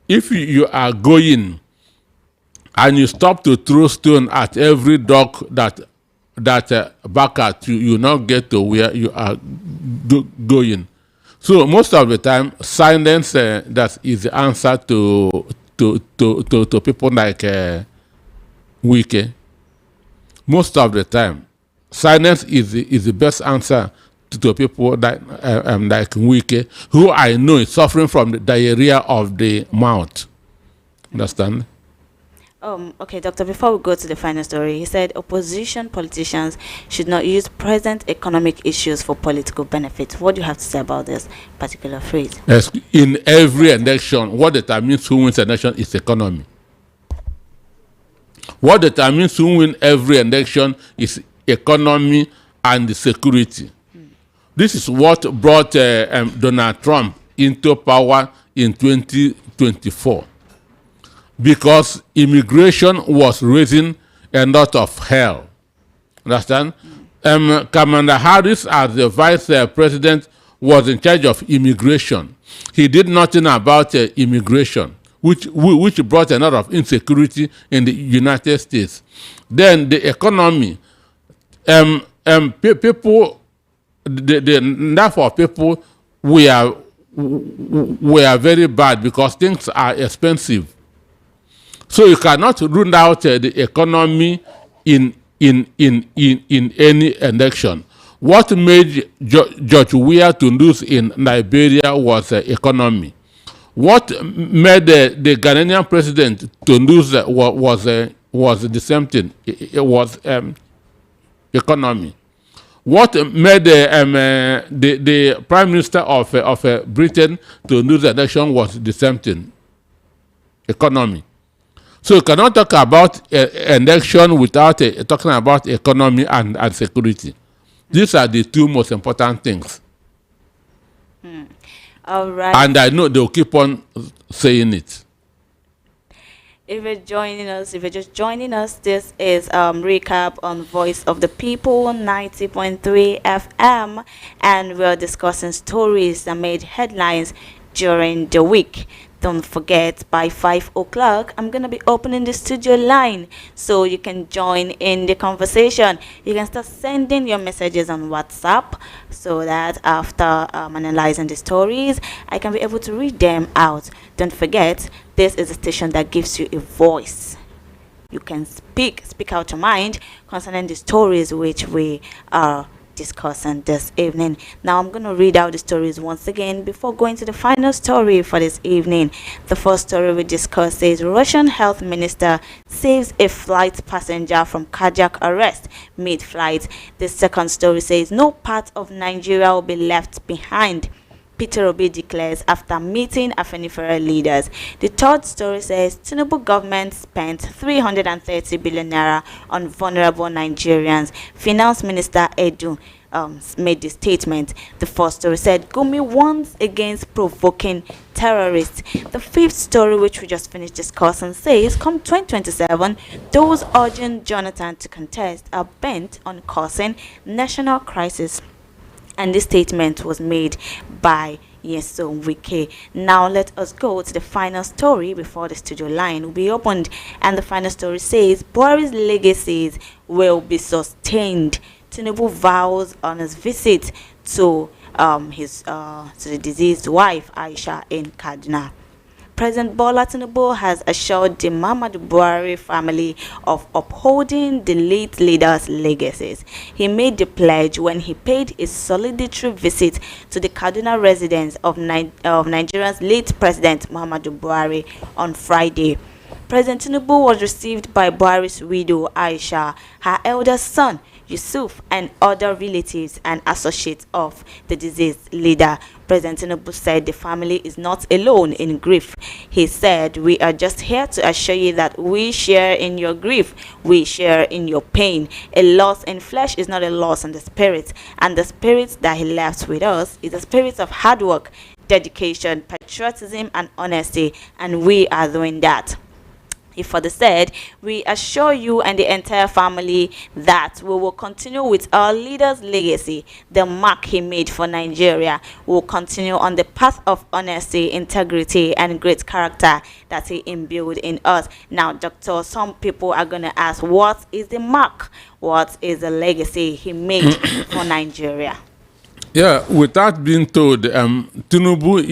if you are going and you stop to throw stone at every dog that back at you, you not get to where you are going. So most of the time, silence that is the answer to people like Wike. Most of the time, silence is the best answer to people like Wike, who I know is suffering from the diarrhea of the mouth. Understand? Okay, Doctor, before we go to the final story, he said opposition politicians should not use present economic issues for political benefit. What do you have to say about this particular phrase? Yes, in every election, what determines who wins an election is economy. What determines who wins every election is economy and security. This is what brought Donald Trump into power in 2024. Because immigration was raising a lot of hell. Understand? Kamala Harris, as the vice president, was in charge of immigration. He did nothing about immigration, which brought a lot of insecurity in the United States. Then the economy, people, the number of people were very bad because things are expensive. So you cannot rule out the economy in any election. What made George Weah to lose in Liberia was economy. What made the Ghanaian president to lose was the same thing. It was economy. What made the prime minister of Britain to lose the election was the same thing. Economy. So you cannot talk about election without talking about economy and security. These are the two most important things. All right. And I know they'll keep on saying it. If you're just joining us, this is recap on Voice of the People 90.3 FM, and we're discussing stories that made headlines during the week. Don't forget, by 5 o'clock, I'm going to be opening the studio line so you can join in the conversation. You can start sending your messages on WhatsApp so that after analyzing the stories, I can be able to read them out. Don't forget, this is a station that gives you a voice. You can speak out your mind concerning the stories which we are discussing this evening. Now I'm going to read out the stories once again before going to the final story for this evening. The first story we discuss is Russian health minister saves a flight passenger from cardiac arrest mid-flight. The second story says no part of Nigeria will be left behind, Peter Obi declares after meeting Aphenifer leaders. The third story says Tinubu government spent 330 billion naira on vulnerable Nigerians. Finance Minister Edu made the statement. The fourth story said Gumi warns against provoking terrorists. The fifth story, which we just finished discussing, says come 2027, those urging Jonathan to contest are bent on causing national crisis. And this statement was made by Nyesom Wike. Now let us go to the final story before the studio line will be opened. And the final story says Buhari's legacies will be sustained. Tinubu vows on his visit to the deceased wife Aisha in Kaduna. President Bola Tinubu has assured the Muhammadu Buhari family of upholding the late leader's legacies. He made the pledge when he paid a solitary visit to the Kaduna residence of Nigeria's late President Muhammadu Buhari on Friday. President Tinubu was received by Buhari's widow Aisha, her eldest son Yusuf, and other relatives and associates of the deceased leader. President Tinubu said the family is not alone in grief. He said, "We are just here to assure you that we share in your grief, we share in your pain. A loss in flesh is not a loss in the spirit, and the spirit that he left with us is a spirit of hard work, dedication, patriotism, and honesty, and we are doing that." He further said, "We assure you and the entire family that we will continue with our leader's legacy, the mark he made for Nigeria. We will continue on the path of honesty, integrity, and great character that he imbued in us." Now, Doctor, some people are going to ask, what is the mark? What is the legacy he made for Nigeria? Yeah, without being told, Tinubu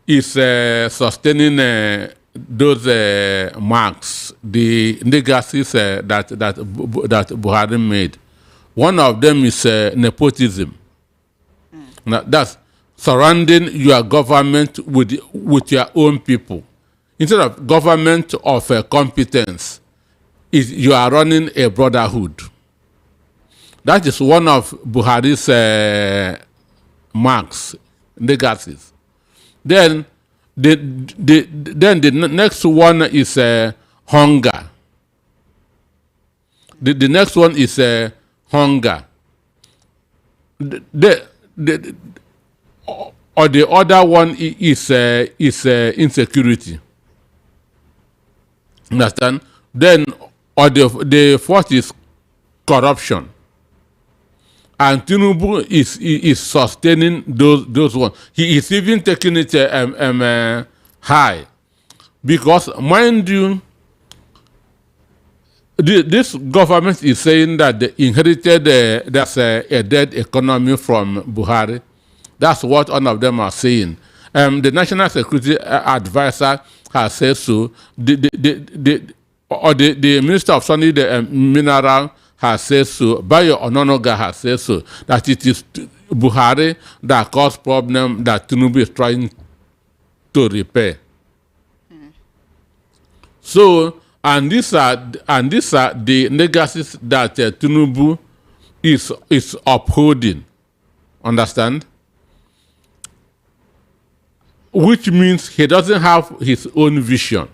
is sustaining those marks, the legacies that Buhari made. One of them is nepotism. Now, that's surrounding your government with your own people. Instead of government of competence, you are running a brotherhood. That is one of Buhari's marks, legacies. Then the next one is hunger. The next one is hunger. The other one is insecurity. Understand? Then the fourth is corruption. And Tinubu is sustaining those ones. He is even taking it high, because mind you, this government is saying that they inherited that's a dead economy from Buhari. That's what one of them are saying. The National Security Advisor has said so. The Minister of Sunny Mineral has said so. Bayo Ononoga has said so. That it is Buhari that caused problem that Tinubu is trying to repair. So, and these are the legacies that Tinubu is upholding. Understand? Which means he doesn't have his own vision.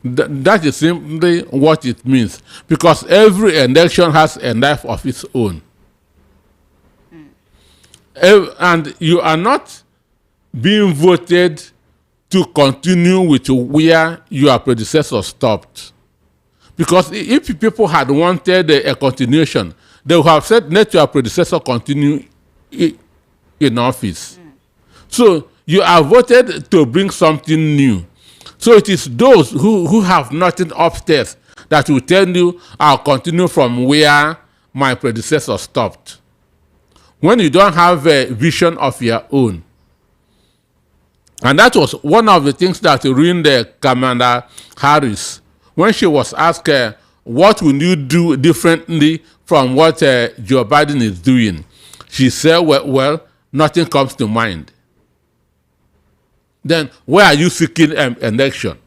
That is simply what it means, because every election has a life of its own. and you are not being voted to continue with where your predecessor stopped. Because if people had wanted a continuation, they would have said, let your predecessor continue in office. So you are voted to bring something new. So it is those who have nothing upstairs that will tell you, I'll continue from where my predecessor stopped. When you don't have a vision of your own. And that was one of the things that ruined Kamala Harris. When she was asked, what will you do differently from what Joe Biden is doing? She said, well, nothing comes to mind. Then why are you seeking an election?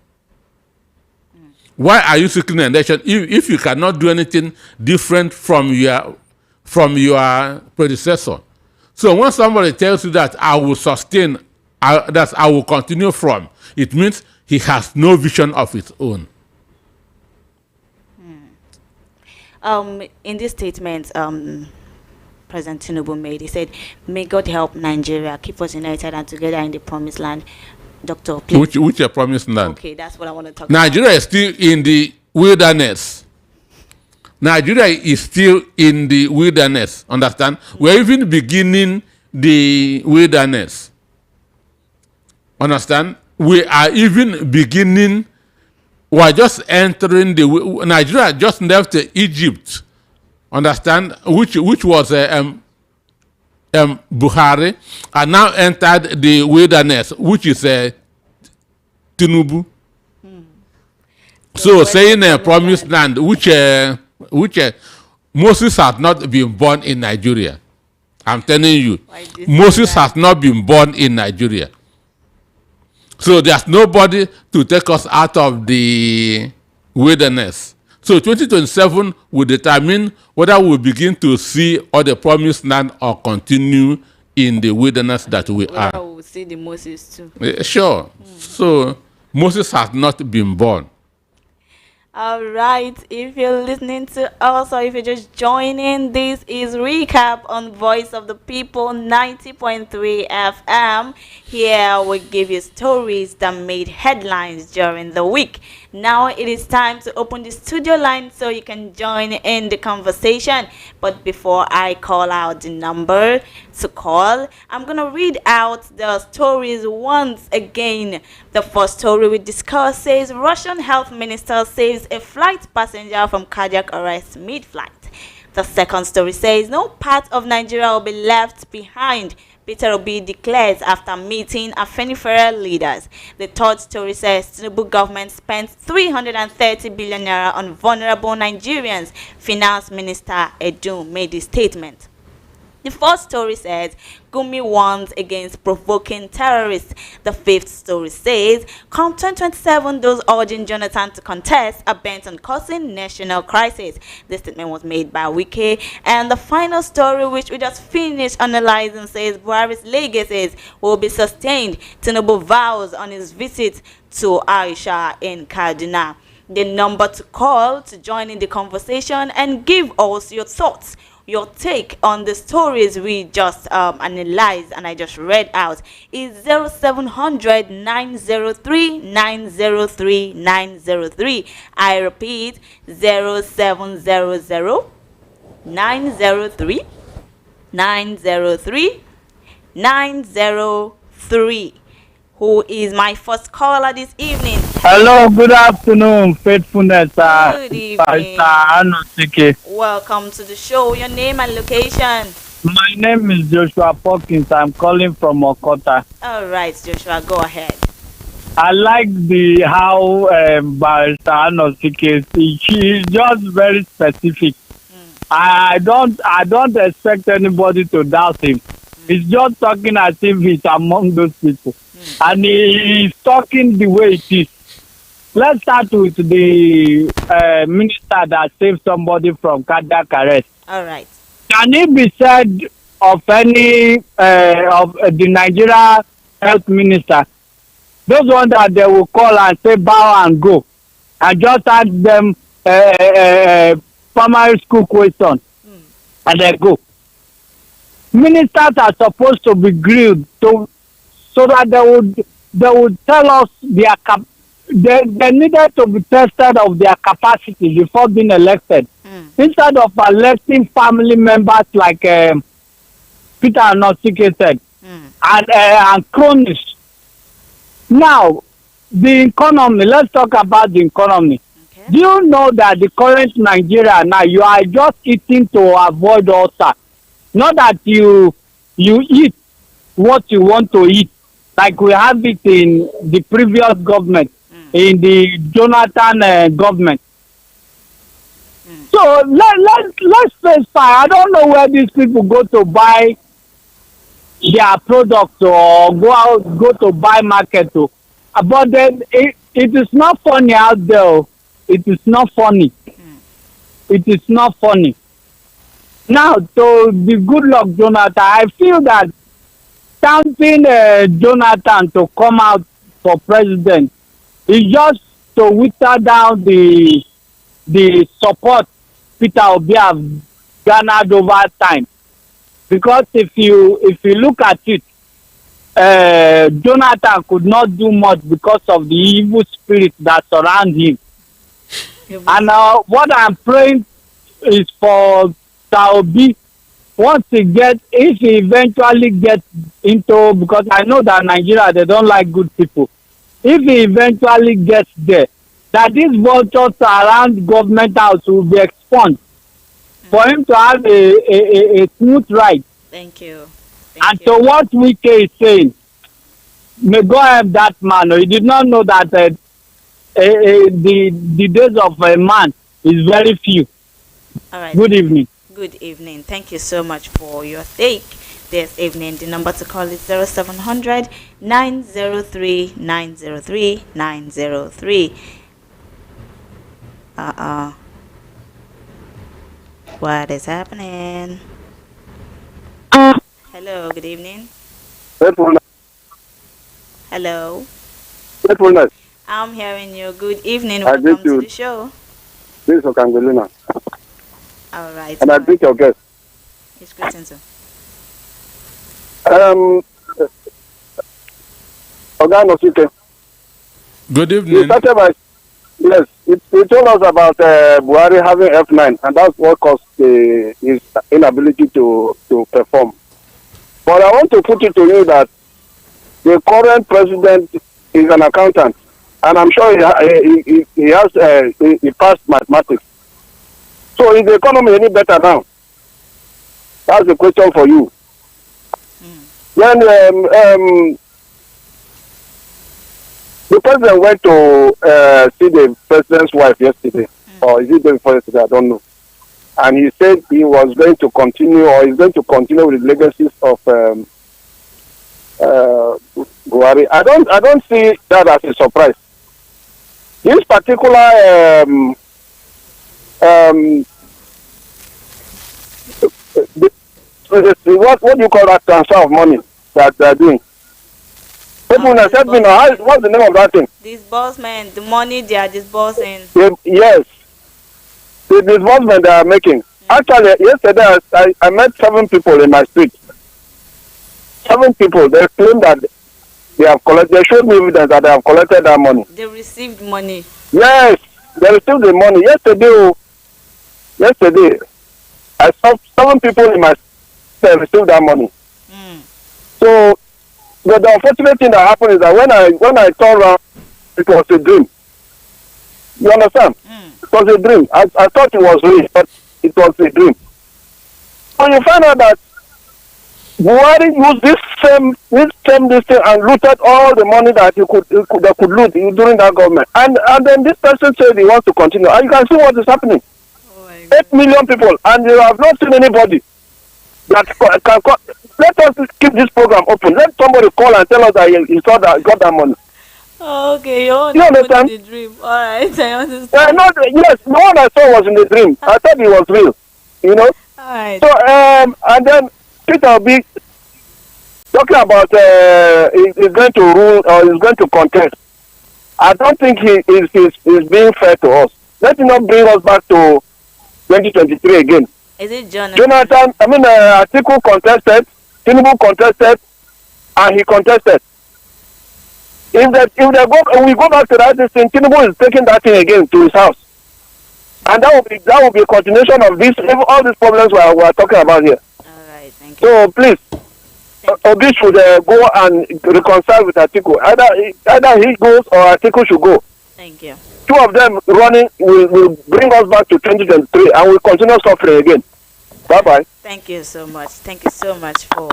Why are you seeking an election if you cannot do anything different from your predecessor? So when somebody tells you that I will sustain, that I will continue from, it means he has no vision of his own. In this statement, President Tinubu made, he said, "May God help Nigeria, keep us united and together in the promised land." Doctor, please. Which a promised land? Okay, that's what I want to talk Nigeria is still in the wilderness. Nigeria is still in the wilderness. Understand? We're even beginning the wilderness. Understand? We are even beginning. We are just entering the. Nigeria just left Egypt. Understand? Which was Buhari, and now entered the wilderness, which is Tinubu. So saying a promised land, which Moses has not been born in Nigeria. I'm telling you, Moses has not been born in Nigeria. So there's nobody to take us out of the wilderness. So 2027 will determine whether we begin to see all the promised land or continue in the wilderness that we are. We will see the Moses too. Sure. So Moses has not been born. All right, if you're listening to us or if you're just joining, this is Recap on Voice of the People 90.3 FM. Here we give you stories that made headlines during the week. Now it is time to open the studio line so you can join in the conversation. But before I call out the number to call, I'm going to read out the stories once again. The first story we discuss says Russian health minister saves a flight passenger from cardiac arrest mid-flight. The second story says no part of Nigeria will be left behind, Peter Obi declares after meeting Aphenifer leaders. The third story says Tinubu government spent 330 billion naira on vulnerable Nigerians. Finance Minister Edun made the statement. The fourth story says Gumi warns against provoking terrorists. The fifth story says come 2027, those urging Jonathan to contest are bent on causing national crisis. This statement was made by Wike. And the final story, which we just finished analyzing, says Buhari's legacies will be sustained. Tinubu vows on his visit to Aisha in Kaduna. The number to call to join in the conversation and give us your thoughts, your take on the stories we just analyzed and I just read out is 0700 903 903 903. I repeat, 0700 903 903 903. Who is my first caller this evening? Hello, good afternoon, faithfulness. Good evening. Welcome to the show. Your name and location? My name is Joshua Perkins. I'm calling from Okota. All right, Joshua, go ahead. I like how Barrister Anosike, she is just very specific. I don't expect anybody to doubt him. He's just talking as if he's among those people. And he's talking the way it is. Let's start with the minister that saved somebody from cardiac arrest. All right. Can it be said of any of the Nigeria health minister, those ones that they will call and say bow and go, and just ask them primary school question, and they go? ministers are supposed to be grilled so that they would tell us they needed to be tested of their capacity before being elected. Instead of electing family members like Peter Anosike said, and cronies. Now, the economy, let's talk about the economy. Okay. Do you know that the current Nigeria now, you are just eating to avoid ulcer? Not that you eat what you want to eat, like we have it in the previous government, in the Jonathan government. So let's face fact. I don't know where these people go to buy their products or go to buy market to. But then it is not funny out there. It is not funny. It is not funny. Now, to the good luck Jonathan, I feel that stamping Jonathan to come out for president is just to wither down the support Peter Obi have garnered over time. Because if you look at it, Jonathan could not do much because of the evil spirit that surrounds him. And what I'm praying is for Obi, if he eventually gets into, because I know that Nigeria, they don't like good people. If he eventually gets there, that these vultures around government house will be expunged for him to have a smooth ride. Thank you. So what Wike is saying, may God help that man. He did not know that the days of a man is very few. All right. Good evening. Good evening. Thank you so much for your take this evening. The number to call is 0700 903 903 903. What is happening? Hello, good evening. Hello. Faithfulness. I'm hearing you. Good evening. I Welcome you. to the show. This is Okangolina. All right. And I greet your guest. It's greeting too. Oganosike. Good You evening. started by, yes, you told us about Buhari having F9, and that's what caused his inability to perform. But I want to put it to you that the current president is an accountant, and I'm sure he passed mathematics. So is the economy any better now? That's the question for you. When the president went to see the president's wife yesterday, or is it day before yesterday? I don't know. And he said he was going to continue, or he's going to continue with the legacies of Buhari. I don't see that as a surprise. This particular what do you call that transfer of money that they're doing? People have said, what's the name of that thing? Disbursement, the money they are disbursing. Yes, the disbursement they are making. Actually, yesterday I met 7 people in my street. 7 people. They claim that they have collected. They showed me evidence that they have collected that money. They received money. Yes, they received the money yesterday. I saw 7 people in my street that received that money. So, but the unfortunate thing that happened is that when I turned around, it was a dream. You understand? It was a dream. I thought it was real, but it was a dream. So you find out that Buhari used this same thing and looted all the money that they could loot during that government. And then this person said he wants to continue. And you can see what is happening. 8 million people, and you have not seen anybody that can call. Let us keep this program open. Let somebody call and tell us that he got that money. Oh, okay, you understand? The dream. All right, I understand. Yes, the one I saw was in the dream. I thought it was real. You know. All right. So and then Peter Obi talking about he's going to rule or he's going to contest. I don't think he is being fair to us. Let him not bring us back to 2023 again. Is it Jonathan? Jonathan, Atiku contested, Tinubu contested, and he contested. If we go back to that thing, Tinubu is taking that thing again to his house, and that will be a continuation of this, all these problems we are talking about here. All right, thank you. So please, Obi should go and reconcile with Atiku. Either he goes or Atiku should go. Thank you. Two of them running will bring us back to 2023, and we'll continue suffering again. Bye bye. Thank you so much. Thank you so much for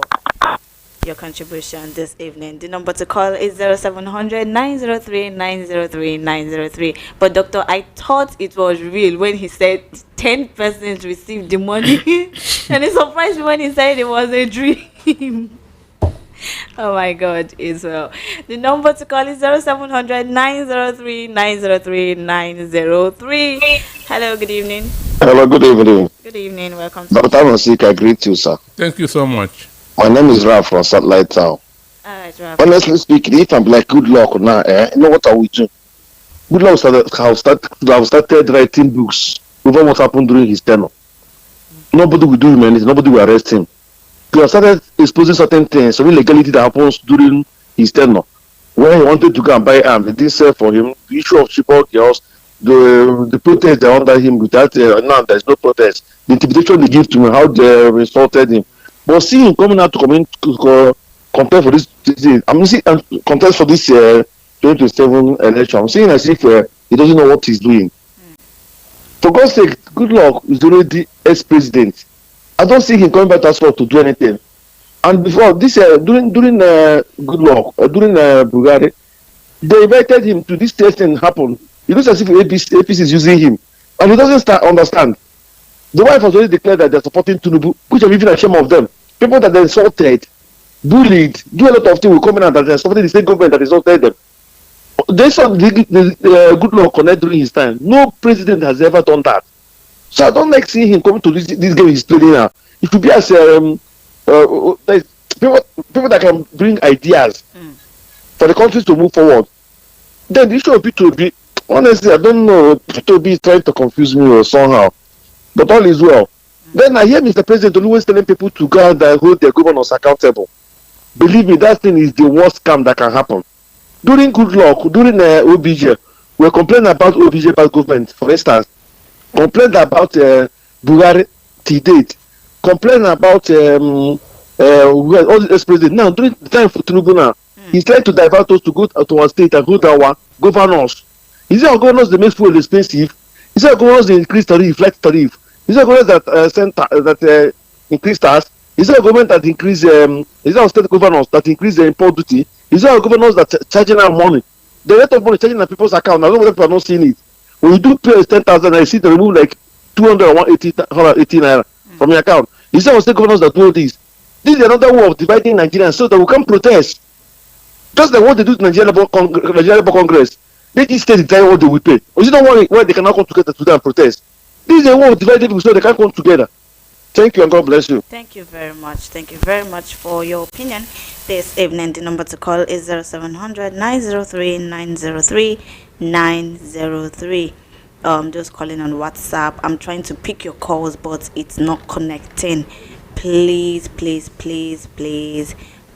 your contribution this evening. The number to call is 0700 903 903 903. But doctor, I thought it was real when he said 10 persons received the money, and it surprised me when he said it was a dream. Oh my God, Israel. The number to call is 0700 903 903 903. Hello, good evening. Hello, good evening. Good evening, welcome to Dr. Masik, I greet you, sir. Thank you so much. My name is Ralph from Satellite Town. Alright, Ralph. Honestly speaking, if I'm like good luck now, you know what I will do? Good luck have started writing books over what happened during his tenure. Nobody will do him anything, nobody will arrest him. He have started exposing certain things, some illegality that happens during his tenure. When he wanted to go and buy arms, they didn't sell for him. The issue of Chibok girls, the protest they under him without now there's no protest. The intimidation they give to him, how they insulted him. But seeing him coming out to come in to contest for this, contest for this 2027 election, I'm seeing as if he doesn't know what he's doing. For God's sake, good luck is already ex-president. I don't see him coming back as well to do anything. And before this, during good luck, during Buhari, they invited him to this testing happen. It looks as if APC is using him, and he doesn't understand. The wife has already declared that they're supporting Tinubu, which I'm even ashamed of them. People that they insulted, bullied, do a lot of things will come in and that they're supporting the same government that insulted them. They saw the good luck connect during his time. No president has ever done that. So I don't like seeing him coming to this game he's playing now. It should be as people that can bring ideas for the country to move forward. Then the issue of P2B, honestly, I don't know. P2B is trying to confuse me or somehow, but all is well. Then I hear Mr. President always telling people to go out and hold their governors accountable. Believe me, that thing is the worst scam that can happen. During good luck, during OBJ, we're complaining about OBJ bad government, for instance. Complained about Buhari to date. Complained about all the ex-presidents. Now, during the time for Tinubu now, he's trying to divert us to go to our state and hold our governors. Is it our governors that make fuel expensive? Is it our governors that increase tariff, flight tariff? Is it our governors that increase tax? Is it our government that increase? Is it our state governors that increase the import duty? Is it our governors that charging our money? The rate of money charging on people's account. Now, people are not seeing it. When you do pay 10,000, I see they remove like 200 or 180 naira from your account. Is it our state governors that do this? This is another way of dividing Nigerians so that we can protest. Just like what they do to Nigeria Congress. They just state decide what they will pay. Or is it not why they cannot come together to protest? This is a way of dividing people so they can come together. Thank you and God bless you. Thank you very much. Thank you very much for your opinion this evening. The number to call is 0700 903 903 903. Just calling on WhatsApp. I'm trying to pick your calls, but it's not connecting. Please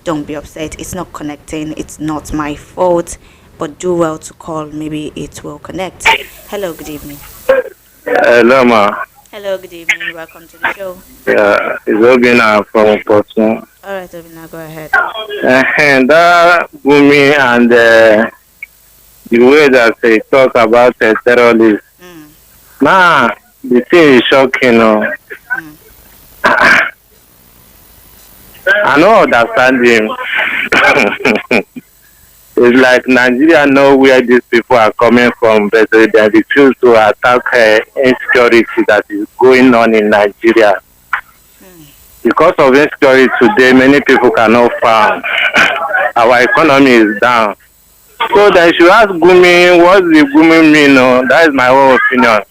don't be upset. It's not connecting. It's not my fault, but do well to call. Maybe it will connect. Hello, good evening. Hello, ma. Hello, good evening. Welcome to the show. Yeah, it's Obina from Portsmouth. All right, Obina, go ahead. And Gumi and the way that they talk about terrorists. Nah, the thing is shocking. I don't understand him. It's like Nigeria know where these people are coming from, but they refuse to attack insecurity that is going on in Nigeria. Because of insecurity today, many people cannot farm. Our economy is down. So they should ask Gumi, what does the Gumi mean? That is my own opinion.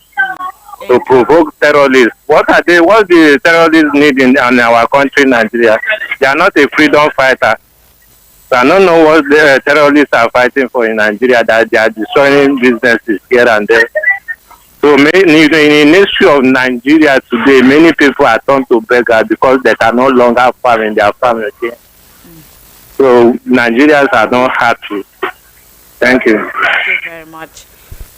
To provoke terrorists. What the terrorists need in our country, Nigeria? They are not a freedom fighter. So I don't know what the terrorists are fighting for in Nigeria, that they are destroying businesses here and there. So many in the history of Nigeria today, many people are turned to beggar because they can no longer farm in their farm again. So Nigerians are not happy. Thank you. Thank you very much.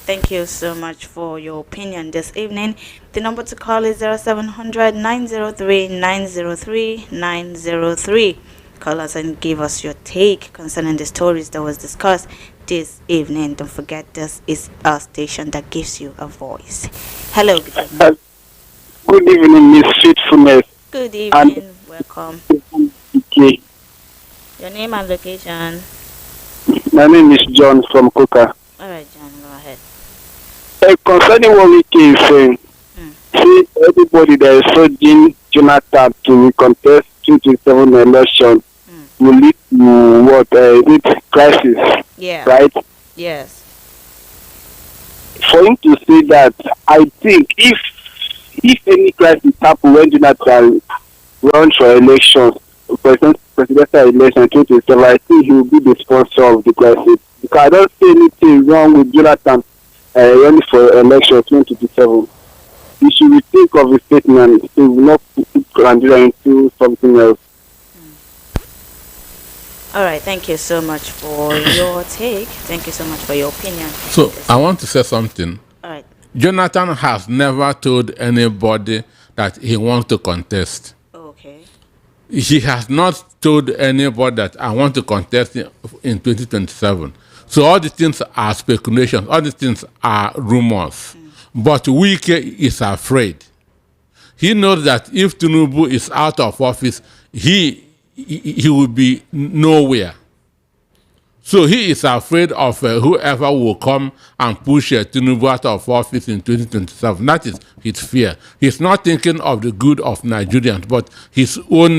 Thank you so much for your opinion this evening. The number to call is 0700 903 903 903. Call us and give us your take concerning the stories that was discussed this evening. Don't forget, this is a station that gives you a voice. Hello, good evening. Good evening, Miss Faithfulness. Good evening. Welcome. Okay. Your name and location. My name is John from Coca. All right, John, go ahead. Concerning what Wiki is saying, see everybody that is urging Jonathan to contest 2027 election will lead to what? Lead crisis. Yeah. Right? Yes. For him to say that, I think if any crisis happen when Jonathan runs for elections, presidential election 2027, I think he will be the sponsor of the crisis. Because I don't see anything wrong with Jonathan running for election 2027. He should rethink of his statement. He will not put Nigeria into something else. All right, thank you so much for your take. Thank you so much for your opinion. So I want to say something. All right. Jonathan has never told anybody that he wants to contest. Okay. He has not told anybody that I want to contest in 2027. So all these things are speculations. All these things are rumors. But Wike is afraid. He knows that if Tinubu is out of office, he will be nowhere. So he is afraid of whoever will come and push Tinubu out of office in 2027. That is his fear. He's not thinking of the good of Nigerians, but his own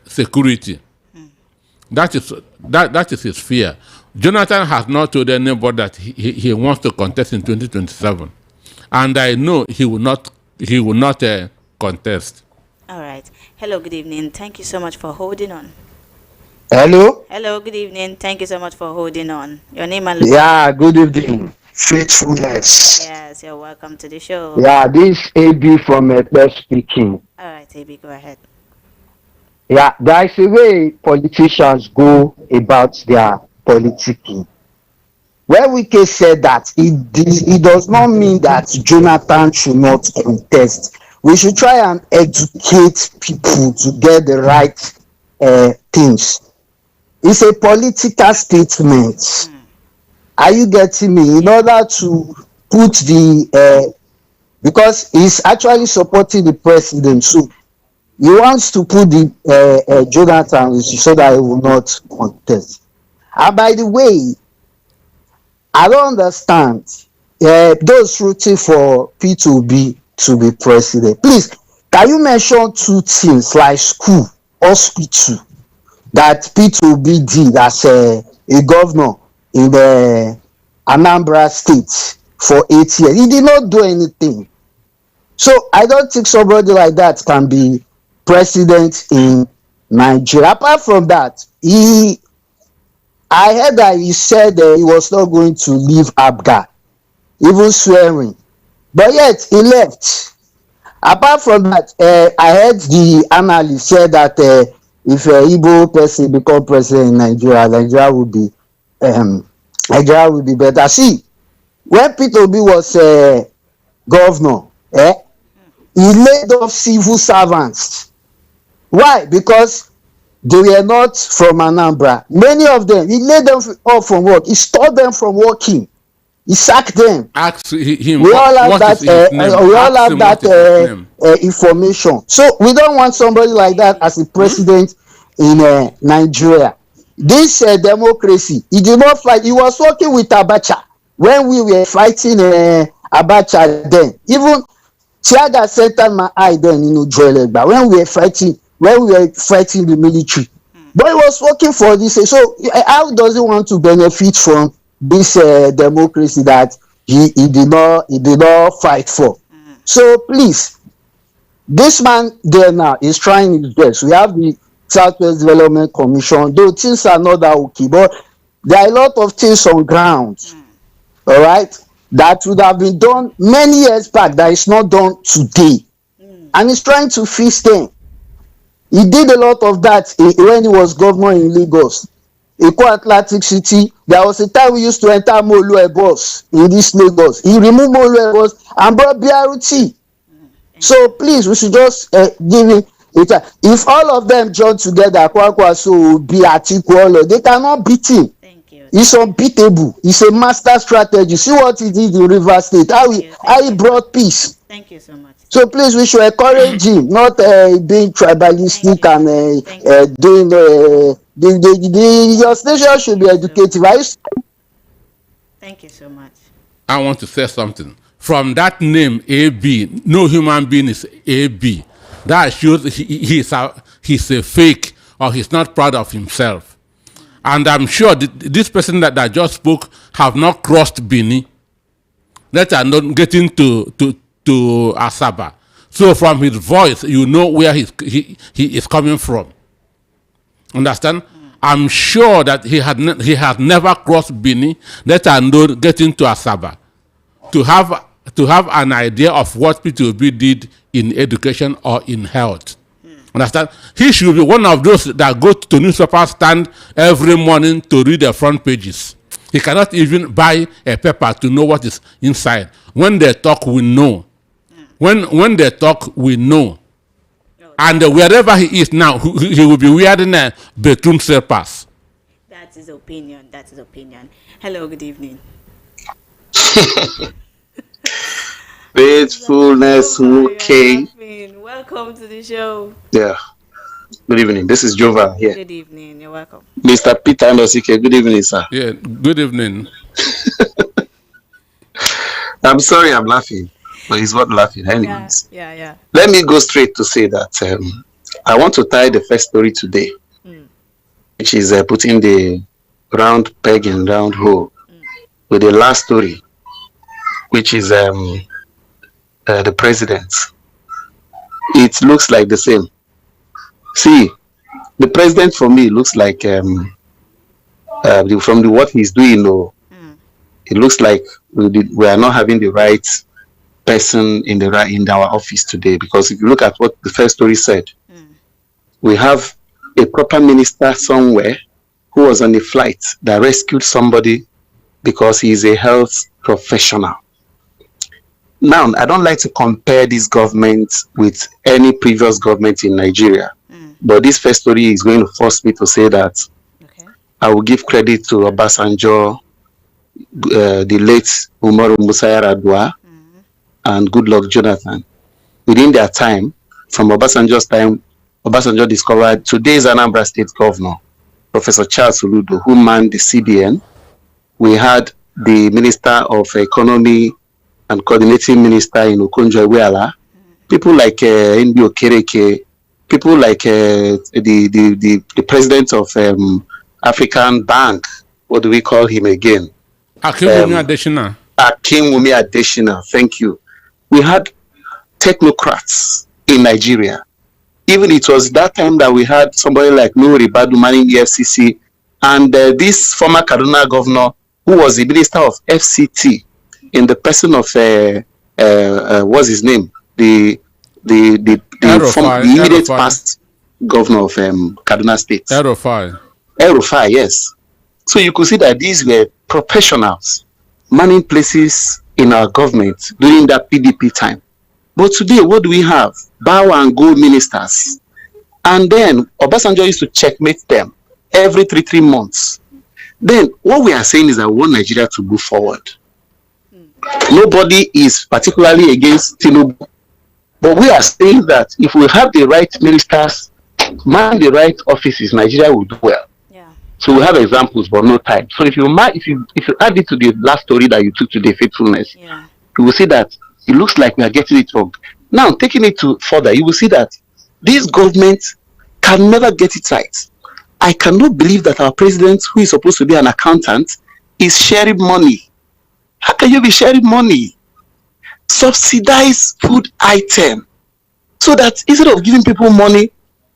security. That is his fear. Jonathan has not told anybody that he wants to contest in 2027, and I know he will not contest. All right. Hello, good evening. Thank you so much for holding on. Hello? Hello, good evening. Thank you so much for holding on. Your name and location. Yeah, good evening. Faithfulness. Yes, you're welcome to the show. Yeah, this AB from Ekpe speaking. All right, AB, go ahead. Yeah, there is a way politicians go about their politicking. Where Wike said that it does not mean that Jonathan should not contest. We should try and educate people to get the right things. It's a political statement. Are you getting me? In order to put because he's actually supporting the president, so he wants to put the Jonathan so that he will not contest. And by the way, I don't understand those rooting for P2B to be president. Please, can you mention two things like school, hospital that P2B did as a governor in the Anambra State for 8 years? He did not do anything. So I don't think somebody like that can be president in Nigeria. Apart from that, I heard that he said he was not going to leave Abga, even swearing. But yet, he left. Apart from that, I heard the analyst said that if an Igbo person become president in Nigeria, Nigeria will be better. See, when P2B was governor, he laid off civil servants. Why? Because they were not from Anambra. Many of them, he laid them off from work. He stopped them from working. He sacked them. Ask him. We all have what that information. So we don't want somebody like that as a president in Nigeria. This democracy, he did not fight. He was working with Abacha when we were fighting Abacha then. Even Tiaga centered my eye then in Ujoelegba when we were fighting the military. But he was working for this. So how does he want to benefit from this democracy that he did not fight for? So please, this man there now is trying his best. We have the Southwest Development Commission, though things are not that okay, but there are a lot of things on ground. All right, that would have been done many years back that is not done today. And he's trying to fix them. He did a lot of that when he was governor in Lagos. Eko Atlantic City, there was a time we used to enter Moluwe bus in this Lagos. He removed Moluwe bus and brought BRT. So please, we should just give him it. If all of them join together, Kwakwaso, Obi, Atiku, they cannot beat him. He's unbeatable. He's a master strategy. See what he did in Rivers State. How he brought peace. Thank you so much. So please, we should encourage him, not being tribalistic and doing your station should be educative. Thank you so much. I want to say something. From that name, AB, no human being is AB. That shows he's a fake, or he's not proud of himself. And I'm sure this person that just spoke have not crossed Bini. Let alone getting to Asaba. So from his voice, you know where he is coming from. Understand? I'm sure that he has never crossed Bini, let alone getting to Asaba. To have an idea of what P2B did in education or in health. Understand? He should be one of those that go to newspaper stand every morning to read the front pages. He cannot even buy a paper to know what is inside. When they talk, we know. When they talk, we know. And wherever he is now, he will be wearing a bedroom slippers. That's his opinion. That's his opinion. Hello, good evening. Faithfulness, okay. Welcome to the show. Yeah. Good evening. This is Jova here. Good evening. You're welcome. Mr. Peter Ndosike. Good evening, sir. Yeah. Good evening. I'm sorry I'm laughing, but it's not laughing anyways. Yeah. Let me go straight to say that I want to tie the first story today, which is putting the round peg in round hole with the last story, which is the president. It looks like the same. See, the president for me looks like from what he's doing, it looks like we are not having the right person in our office today. Because if you look at what the first story said, we have a proper minister somewhere who was on a flight that rescued somebody because he is a health professional. Now, I don't like to compare this government with any previous government in Nigeria, but this first story is going to force me to say that I will give credit to Obasanjo, the late Umaru Musa Yar'Adua, and Goodluck Jonathan. Within their time, from Obasanjo's time, Obasanjo discovered today's Anambra State Governor, Professor Charles Oludo, who manned the CBN. We had the Minister of Economy and Coordinating Minister in Okonjo-Iweala, people like Nbi Okereke, people like the President of African Bank, what do we call him again? Akinwumi Adesina. Akinwumi Adesina, thank you. We had technocrats in Nigeria. Even it was that time that we had somebody like Nuhu Ribadu manning the FCC, and this former Kaduna governor, who was the Minister of FCT, in the person of what's his name, the immediate past governor of Kaduna State. El-Rufai, yes. So you could see that these were professionals manning places in our government during that PDP time. But today, what do we have? Bow and go ministers. And then Obasanjo used to checkmate them every three months. Then what we are saying is that we want Nigeria to move forward. Nobody is particularly against Tinubu. But we are saying that if we have the right ministers, man the right offices, Nigeria will do well. So we have examples, but no time. So if you add it to the last story that you took today, faithfulness, you will see that it looks like we are getting it wrong. Now, taking it to further, you will see that this government can never get it right. I cannot believe that our president, who is supposed to be an accountant, is sharing money. How can you be sharing money? Subsidize food item, so that instead of giving people money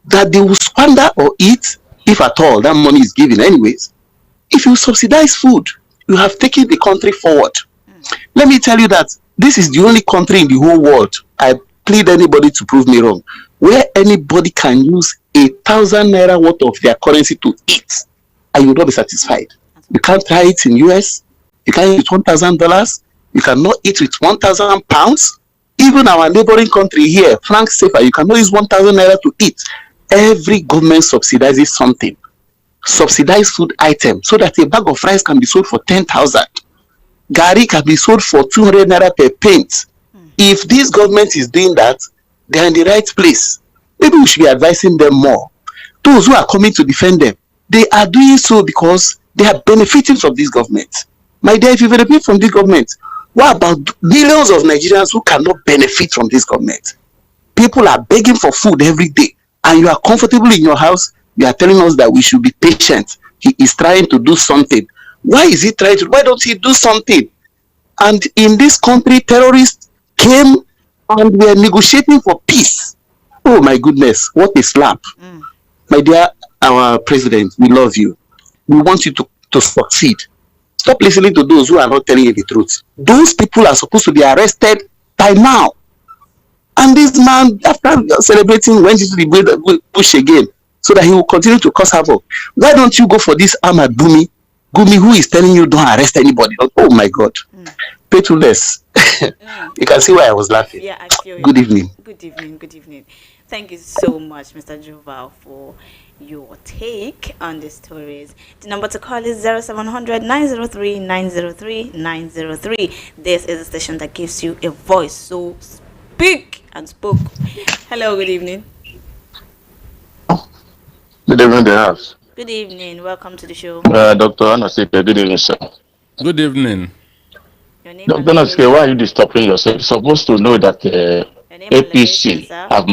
that they will squander or eat, if at all that money is given anyways, if you subsidize food, you have taken the country forward. Let me tell you that this is the only country in the whole world, I plead anybody to prove me wrong, where anybody can use 1,000 naira worth of their currency to eat and you will not be satisfied. You can't try it in US, you can't eat with $1,000, you cannot eat with 1,000 pounds. Even our neighboring country here, franc safer, you cannot use 1,000 naira to eat. Every government subsidizes something. Subsidize food items so that a bag of rice can be sold for 10,000. Gari can be sold for 200 naira per pint. If this government is doing that, they are in the right place. Maybe we should be advising them more. Those who are coming to defend them, they are doing so because they are benefiting from this government. My dear, if you benefit from this government, what about millions of Nigerians who cannot benefit from this government? People are begging for food every day, and you are comfortable in your house. You are telling us that we should be patient. He is trying to do something. Why is he trying to? Why don't he do something? And in this country, terrorists came and were negotiating for peace. Oh my goodness, what a slap. My dear, our president, we love you. We want you to succeed. Stop listening to those who are not telling you the truth. Those people are supposed to be arrested by now. And this man, after celebrating, went into the bush again so that he will continue to cause havoc. Why don't you go for this Ahmad Gumi? Gumi, who is telling you don't arrest anybody? Oh my God. Pay too less. You can see why I was laughing. Yeah, I feel Good evening. Good evening. Good evening. Thank you so much, Mr. Joval, for your take on the stories. The number to call is 0700 903 903 903. This is a station that gives you a voice, so speak and spoke. Hello, good evening. Good evening, the house. Good evening. Welcome to the show. Dr. Anasike, good evening, sir. Good evening. Your name Dr. Anasike, why are you disturbing yourself? You're supposed to know that APC have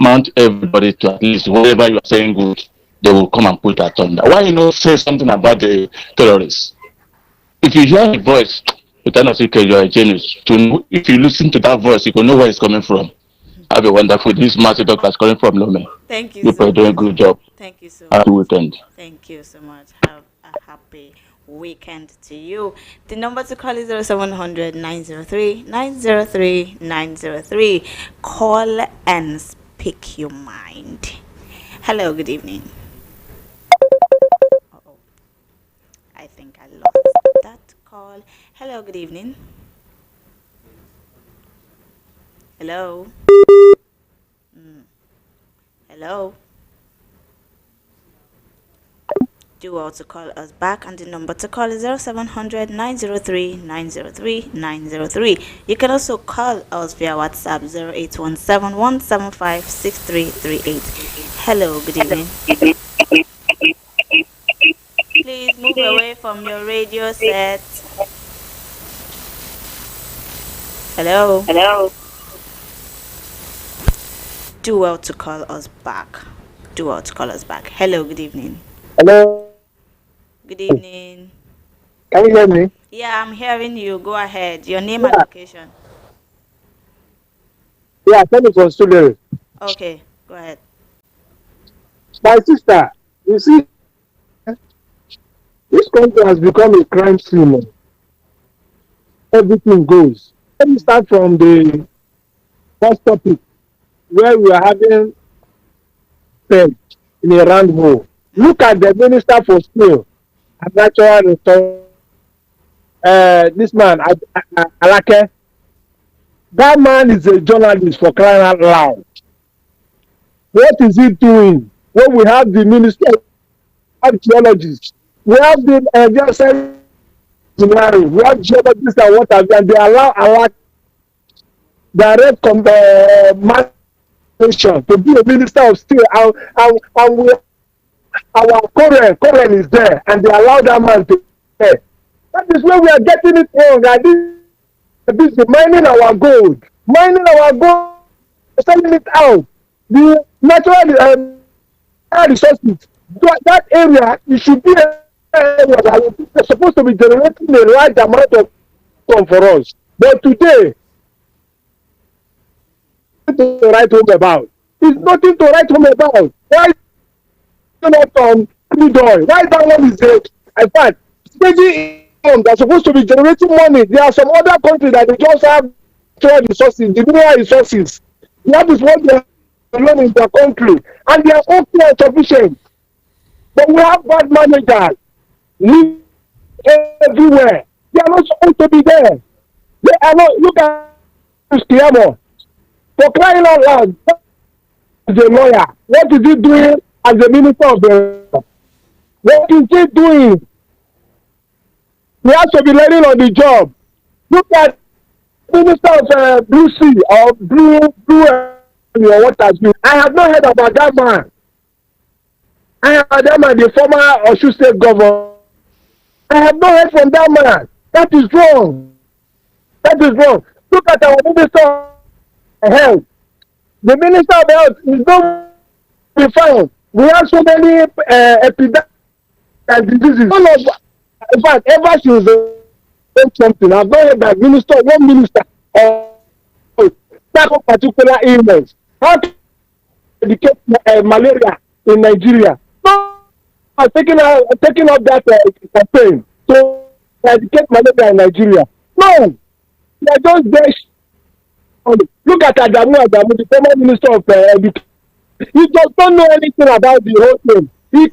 mount everybody to at least whatever you are saying good, they will come and put that on. Why you not say something about the terrorists? If you hear a voice, Dr. Anasike, you are a genius. If you listen to that voice, you can know where it's coming from. Have a wonderful. This massive doctor is calling from Lome. Thank you. People are doing a good job. Thank you so much. Happy weekend. Thank you so much. Have a happy weekend to you. The number to call is 0700 903 903 903. Call and speak your mind. Hello, good evening. Uh-oh. I think I lost that call. Hello, good evening. Hello. Hello. Do well to call us back, and the number to call is 0700 903 903 903. You can also call us via WhatsApp 0817 175 6338. Hello, good evening. Please move away from your radio set. Hello. Hello. Do well to call us back. Do well to call us back. Hello, good evening. Hello. Good evening. Can you hear me? Yeah, I'm hearing you. Go ahead. Your name and location. Yeah, tell me from studio. Okay, go ahead. My sister, you see, this country has become a crime scene. Everything goes. Let me start from the first topic, where we are having them in a round hole. Look at the minister for steel and natural resources. This man, Alake. That man is a journalist, for crying out loud. What is he doing? When we have the minister of geologists, we have the engineering, we have geologists and what have you, and they allow direct management to be a minister of steel, and we, our current is there, and they allow that man to there. That is where we are getting it wrong. And this is mining our gold, selling it out. The natural resources, that area, it should be an area that is supposed to be generating a large amount of income for us. But today, to write home about. It's nothing to write home about. Why not crude oil? Why that one is there? In fact, especially they're supposed to be generating money. There are some other countries that they just have natural resources, the mineral resources. That is what they are alone in their country, and they are okay and sufficient. But we have bad managers live everywhere. They are not supposed to be there. They are not. Look at Cristiano. For crying out loud, as a lawyer, what is he doing as a minister of the? What is he doing? He has to be learning on the job. Look at minister of Blue Sea or Blue or what has been. I have not heard about that man. I have heard that man, the former Osun State governor. I have not heard from that man. That is wrong. That is wrong. Look at our minister of health. The minister of health is not be found. We have so many epidemics and diseases. None of, in fact, ever since something, I've not heard that one minister tackle particular illness. How to educate malaria in Nigeria? No, taking up that campaign to educate malaria in Nigeria. No, they are just there. Look at Adamu, the former minister of education. He just don't know anything about the whole thing. He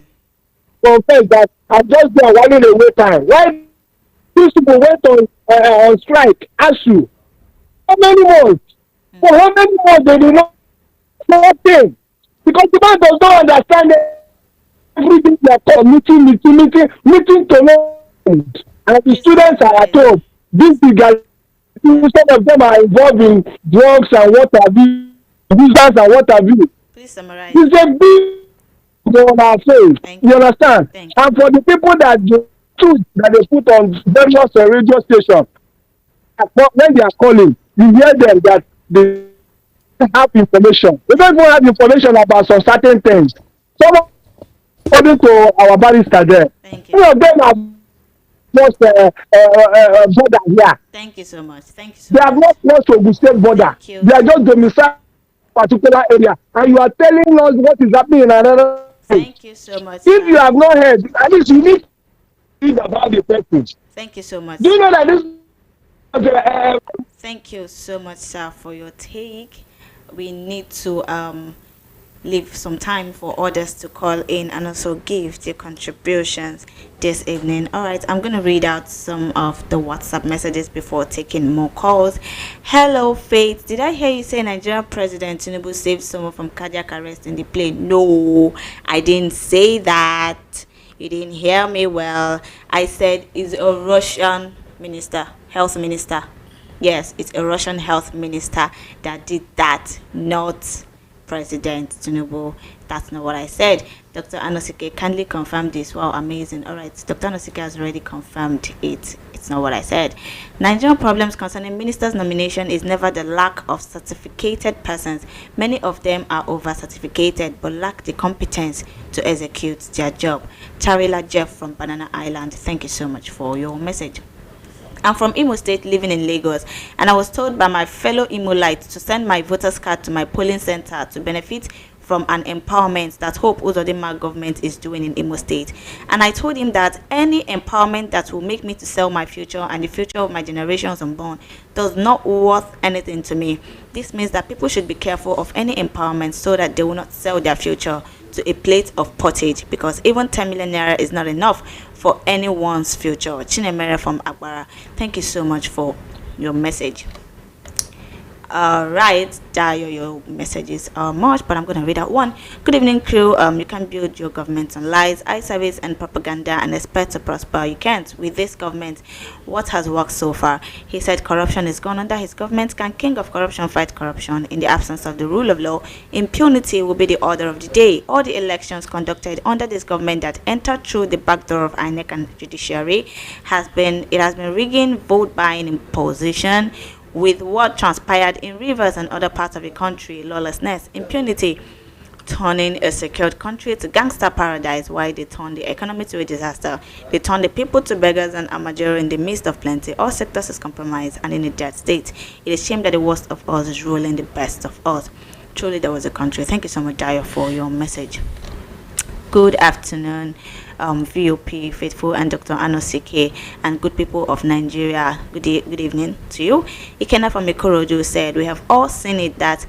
confessed that I'm just there while away time. Why these people went on strike? ASU. How many months? For how many months they do not nothing? Because the man does not understand everything they are called meeting to know. And the students are at home. This bigger. Some of them are involved in drugs and what have you, users and what have you. Please summarize. It's a big on our face. You understand? And for the people that they put on various radio stations, when they are calling, you hear them that they have information. They don't even have information about some certain things. Some, according to our barrister there, some of them are just border here. Thank you so much. They have not crossed to the state border. They are just domiciled particular area, and you are telling us what is happening in another. Thank you so much. If you have not heard, at least you need to read about the person. Thank you so much. Do you know that this? Thank you so much, sir, for your take. We need to leave some time for others to call in and also give their contributions this evening. All right, I'm going to read out some of the WhatsApp messages before taking more calls. Hello, Faith. Did I hear you say Nigerian President Tinubu saved someone from cardiac arrest in the plane? No, I didn't say that. You didn't hear me well. I said it's a Russian minister, health minister. Yes, it's a Russian health minister that did that, not President Tinubu. That's not what I said. Dr. Anosike kindly confirmed this. Wow, amazing. All right, Dr. Anosike has already confirmed it. It's not what I said. Nigerian problems concerning ministers' nomination is never the lack of certificated persons. Many of them are over-certificated but lack the competence to execute their job. Charila Jeff from Banana Island, thank you so much for your message. I'm from Imo State, living in Lagos, and I was told by my fellow Imolites to send my voter's card to my polling center to benefit from an empowerment that Hope Uzodinma government is doing in Imo State. And I told him that any empowerment that will make me to sell my future and the future of my generations unborn does not worth anything to me. This means that people should be careful of any empowerment so that they will not sell their future to a plate of pottage, because even 10 million naira is not enough for anyone's future. Chinemere from Agbara, thank you so much for your message. Right, your messages are much, but I'm going to read out one. Good evening, crew. You can build your government on lies, eye service, and propaganda and expect to prosper. You can't. With this government, what has worked so far? He said corruption is gone under his government. Can king of corruption fight corruption? In the absence of the rule of law, impunity will be the order of the day. All the elections conducted under this government that entered through the back door of INEC and judiciary has been rigging, vote buying, imposition. With what transpired in Rivers and other parts of the country, lawlessness, impunity, turning a secured country to gangster paradise, while they turn the economy to a disaster. They turn the people to beggars and armadillo in the midst of plenty. All sectors is compromised and in a dead state. It is a shame that the worst of us is ruling the best of us. Truly, there was a country. Thank you so much, Dio, for your message. Good afternoon. VOP Faithful and Dr. Anosike and good people of Nigeria. Good evening to you. Ikenna from Ikorodu said, we have all seen it that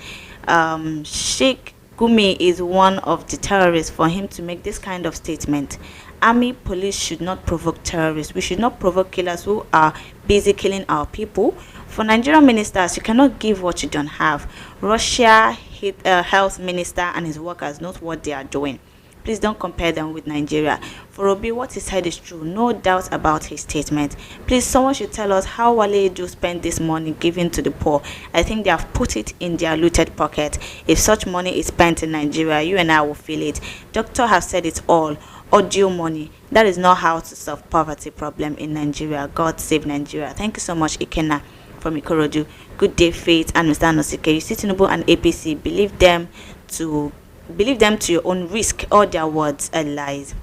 Sheikh Gumi is one of the terrorists. For him to make this kind of statement, army, police should not provoke terrorists. We should not provoke killers who are busy killing our people. For Nigerian ministers, you cannot give what you don't have. Russia health minister and his workers knows what they are doing. Please don't compare them with Nigeria. For Obi, what he said is true. No doubt about his statement. Please, someone should tell us how Wale Edu spent this money given to the poor. I think they have put it in their looted pocket. If such money is spent in Nigeria, you and I will feel it. Doctor has said it all. Audio money. That is not how to solve poverty problem in Nigeria. God save Nigeria. Thank you so much, Ikenna from Ikorodu. Good day, Faith and Mr. Anosike. You see Tinubu and APC, believe them to your own risk. All their words are lies.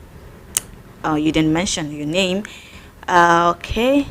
You didn't mention your name. Okay.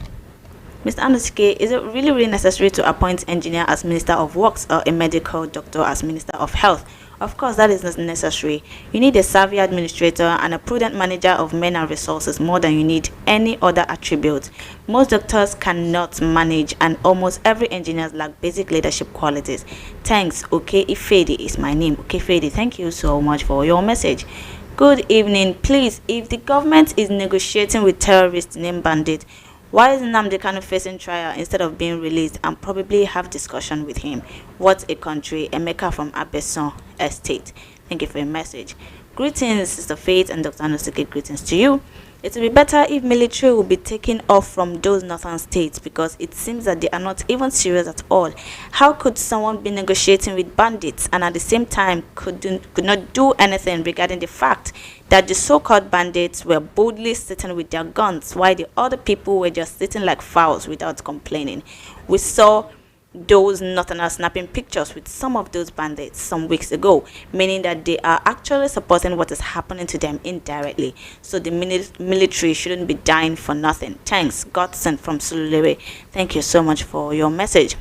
Mr. Anosike, is it really necessary to appoint engineer as Minister of Works or a medical doctor as Minister of Health? Of course, that is not necessary. You need a savvy administrator and a prudent manager of men and resources more than you need any other attribute. Most doctors cannot manage, and almost every engineer lacks basic leadership qualities. Thanks. Okay, Ifedi is my name. Okay, Ifedi, thank you so much for your message. Good evening. Please, if the government is negotiating with terrorists named bandits, why is Nnamdi Kanu facing trial instead of being released and probably have discussion with him? What a country. Emeka from Abeson Estate. Thank you for your message. Greetings, Sister Faith and Dr. Anosike. Greetings to you. It will be better if military will be taken off from those northern states because it seems that they are not even serious at all. How could someone be negotiating with bandits and at the same time could not do anything regarding the fact that the so-called bandits were boldly sitting with their guns while the other people were just sitting like fowls without complaining? We saw those northerners snapping pictures with some of those bandits some weeks ago, meaning that they are actually supporting what is happening to them indirectly. So the military shouldn't be dying for nothing. Thanks. Godson from Sululere. Thank you so much for your message.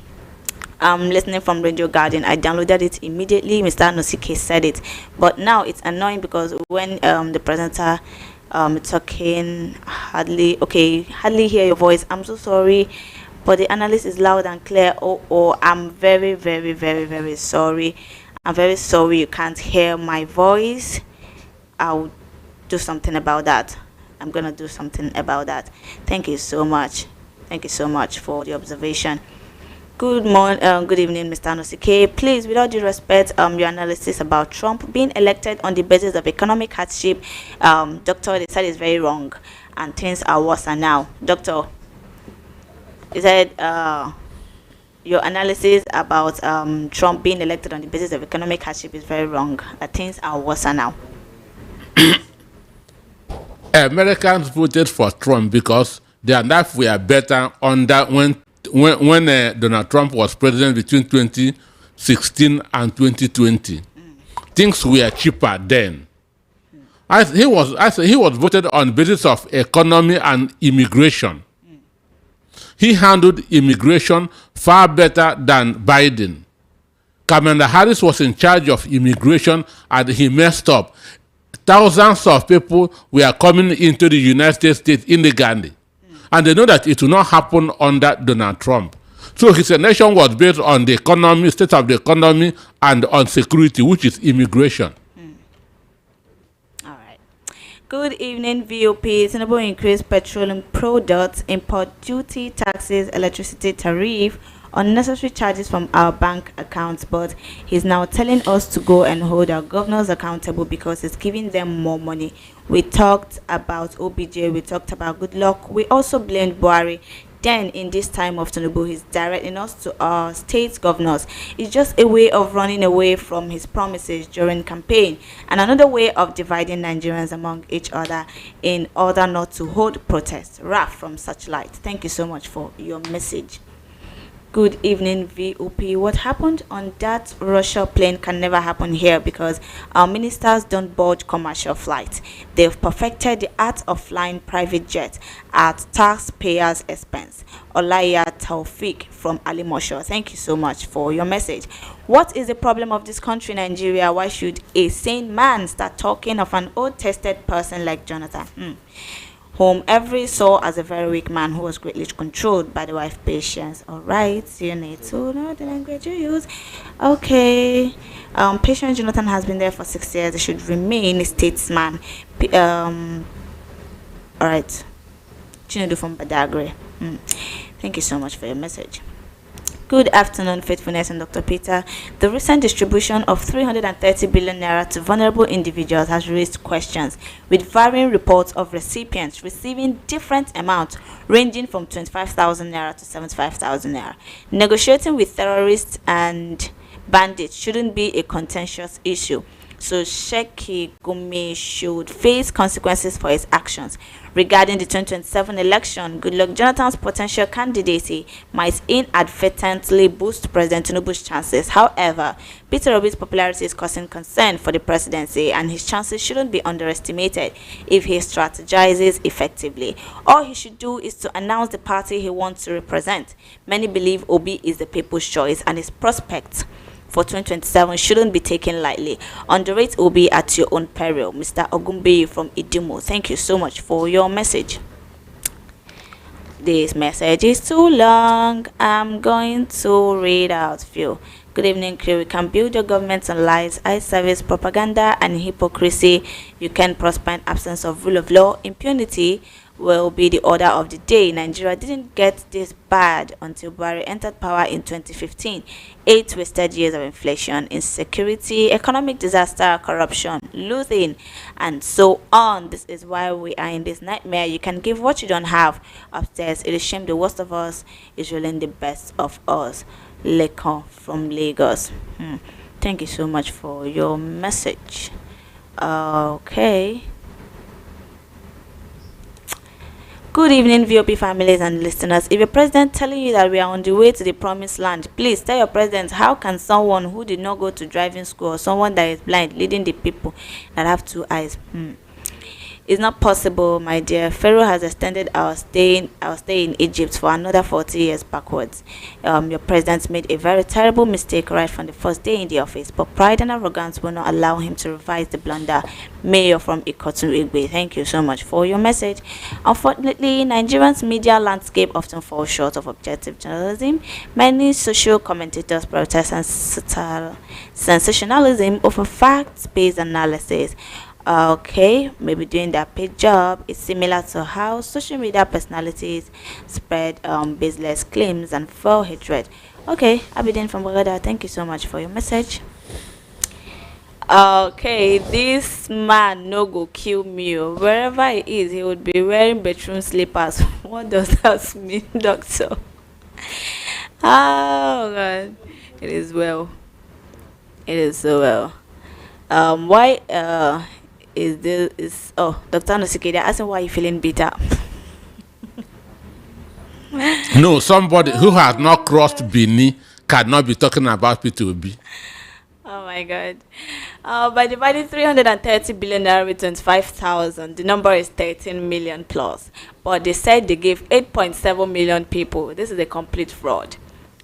I'm listening from Radio Garden. I downloaded it immediately. Mr. Anosike said it, but now it's annoying because when the presenter talking, hardly hear your voice. I'm so sorry, but the analyst is loud and clear. I'm very sorry. I'm very sorry you can't hear my voice. I'll do something about that. I'm gonna do something about that. Thank you so much. Thank you so much for the observation. Good evening, Mr. Anosike. Please, with all due respect, your analysis about Trump being elected on the basis of economic hardship, Doctor, they said is very wrong, and things are worse now. Doctor, he said your analysis about Trump being elected on the basis of economic hardship is very wrong. That things are worse now. Americans voted for Trump because their life were better under when Donald Trump was president between 2016 and 2020. Things were cheaper then. He was voted on the basis of economy and immigration. He handled immigration far better than Biden. Kamala Harris was in charge of immigration and he messed up. Thousands of people were coming into the United States illegally. And they know that it will not happen under Donald Trump. So his election was based on the economy, state of the economy, and on security, which is immigration. All right. Good evening, VOP. Tinubu increased petroleum products, import duty, taxes, electricity tariff, unnecessary charges from our bank accounts, but he's now telling us to go and hold our governors accountable because he's giving them more money. We talked about OBJ, we talked about good luck, we also blamed Buhari. Then in this time of Tinubu, he's directing us to our state governors. It's just a way of running away from his promises during campaign and another way of dividing Nigerians among each other in order not to hold protests. Raf from Suchlight. Thank you so much for your message. Good evening, VOP. What happened on that Russia plane can never happen here because our ministers don't board commercial flights. They've perfected the art of flying private jets at taxpayers' expense. Olaya Taufik from Alimosho. Thank you so much for your message. What is the problem of this country, Nigeria? Why should a sane man start talking of an old tested person like Jonathan? Whom every saw as a very weak man who was greatly controlled by the wife Patience. All right, you need to know the language you use. Okay, Patience Jonathan has been there for 6 years. He should remain a statesman. All right, Chinedu from Badagry. Thank you so much for your message. Good afternoon, Faithfulness and Dr. Peter. The recent distribution of 330 billion naira to vulnerable individuals has raised questions, with varying reports of recipients receiving different amounts ranging from 25,000 naira to 75,000 naira. Negotiating with terrorists and bandits shouldn't be a contentious issue, so Sheikh Gumi should face consequences for his actions. Regarding the 2027 election, Goodluck Jonathan's potential candidacy might inadvertently boost President Tinubu's chances. However, Peter Obi's popularity is causing concern for the presidency, and his chances shouldn't be underestimated if he strategizes effectively. All he should do is to announce the party he wants to represent. Many believe Obi is the people's choice, and his prospects for 2027 shouldn't be taken lightly. Underrate Obi at your own peril. Mr. Ogumbe from Idimo, thank you so much for your message. This message is too long. I'm going to read out few. Good evening, crew. You can build your government on lies, eye service, propaganda, and hypocrisy. You can prosper in absence of rule of law. Impunity will be the order of the day. Nigeria didn't get this bad until Buhari entered power in 2015. 8 wasted years of inflation, insecurity, economic disaster, corruption, looting, and so on. This is why we are in this nightmare. You can give what you don't have upstairs. It is shame the worst of us is ruling the best of us. Lekon from Lagos. Thank you so much for your message. Okay. Good evening, VOP families and listeners. If your president telling you that we are on the way to the promised land, please tell your president how can someone who did not go to driving school or someone that is blind leading the people that have 2 eyes? It's not possible, my dear. Pharaoh has extended our stay in Egypt for another 40 years backwards. Your president made a very terrible mistake right from the first day in the office, but pride and arrogance will not allow him to revise the blunder. Mayor from Ikotu Igwe, thank you so much for your message. Unfortunately, Nigerians' media landscape often falls short of objective journalism. Many social commentators protest sensationalism over facts-based analysis. Okay, maybe doing their paid job is similar to how social media personalities spread baseless claims and fuel hatred. Okay, Abidin from Bagada, thank you so much for your message. Okay, this man no go kill me. Wherever he is, he would be wearing bedroom slippers. What does that mean, doctor? Oh God, it is well. It is so well. Why Dr. Nosikede asking why you feeling bitter? No, somebody who has not crossed Bini cannot be talking about P2B. Oh my God. By dividing 330 billion naira with 25,000, the number is 13 million plus. But they said they gave 8.7 million people. This is a complete fraud.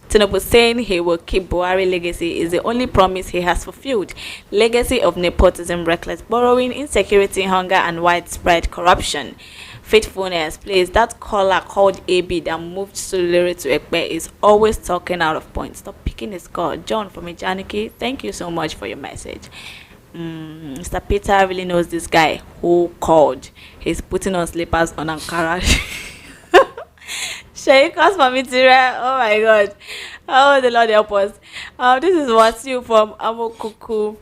Tinubu saying he will keep Buhari legacy is the only promise he has fulfilled. Legacy of nepotism, reckless borrowing, insecurity, hunger, and widespread corruption. Faithfulness, please. That caller called AB that moved Sulere to Ekpe is always talking out of point. Stop picking his call. John from Ijaniki, thank you so much for your message. Mr. Peter really knows this guy who called. He's putting on slippers on Ankara. Seyi comes from Itira. Oh my God. Oh, the Lord help us. This is Wasiu from Amokuku.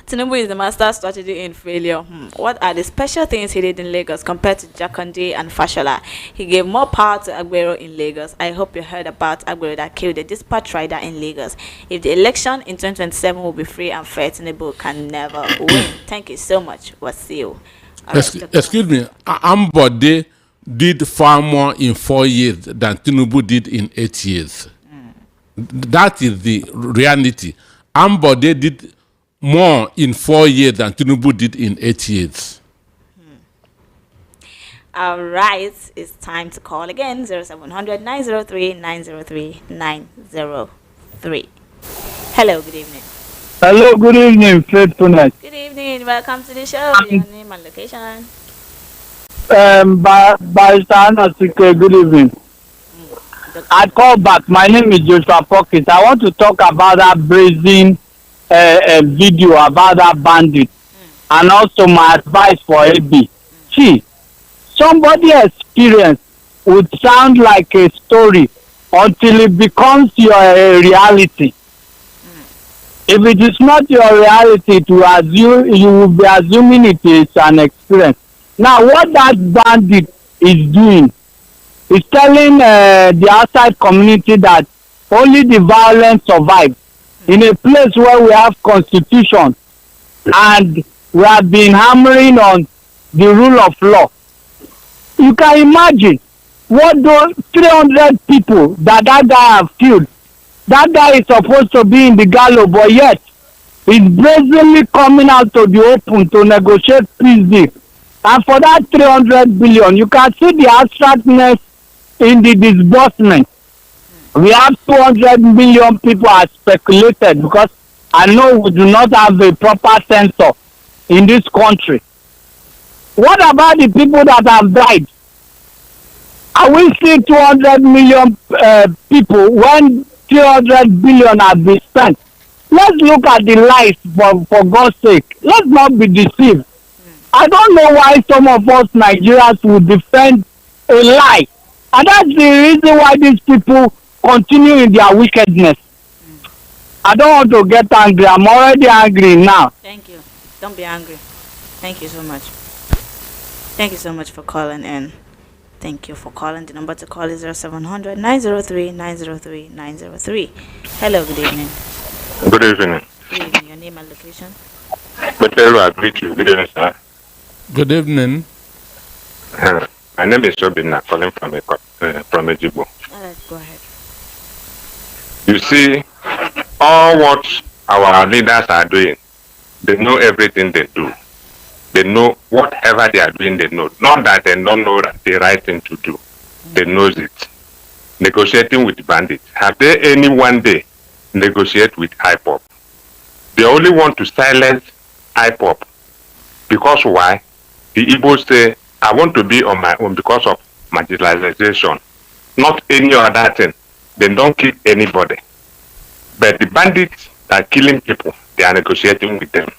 Tinubu is the master strategy in failure. What are the special things he did in Lagos compared to Jakande and Fashola? He gave more power to Agbero in Lagos. I hope you heard about Agbero that killed the dispatch rider in Lagos. If the election in 2027 will be free and fair, Tinubu can never win. Thank you so much, Wasiu. Excuse me, Ambode did far more in 4 years than Tinubu did in 8 years. That is the reality. Ambode did more in 4 years than Tinubu did in 8 years. All right, it's time to call again. 0700 903 903 903. Hello, good evening. Hello, good evening, Faithfulness. Good evening, welcome to the show. Your name and location. Barrister Anosike, good evening. I call back. My name is Joshua Pocket. I want to talk about that brazen video about that bandit, and also my advice for AB. See, somebody experience would sound like a story until it becomes your reality. If it is not your reality, to assume, you will be assuming it is an experience. Now, what that bandit is doing is telling the outside community that only the violence survives in a place where we have constitution and we have been hammering on the rule of law. You can imagine what those 300 people that guy have killed. That guy is supposed to be in the gallows, but yet he's brazenly coming out to the open to negotiate peace deal. And for that 300 billion, you can see the abstractness in the disbursement. We have 200 million people are speculated, because I know we do not have a proper census in this country. What about the people that have died? Are we seeing 200 million people when 300 billion have been spent? Let's look at the life for God's sake. Let's not be deceived. I don't know why some of us Nigerians will defend a lie. And that's the reason why these people continue in their wickedness. I don't want to get angry. I'm already angry now. Thank you. Don't be angry. Thank you so much. Thank you so much for calling in. Thank you for calling. The number to call is 0700 903 903 903. Hello, good evening. Good evening. Good evening. Your name and location? But I greet you. Good evening, sir. Good evening. My name is Obina, calling from Ejibo. Let's go ahead. You see, all what our leaders are doing, they know everything they do. They know whatever they are doing, they know. Not that they don't know the right thing to do. They knows it. Negotiating with bandits. Have they any one day negotiate with IPOP? They only want to silence IPOP. Because why? The Igbos say, I want to be on my own because of marginalization. Not any other thing. They don't kill anybody. But the bandits are killing people. They are negotiating with them.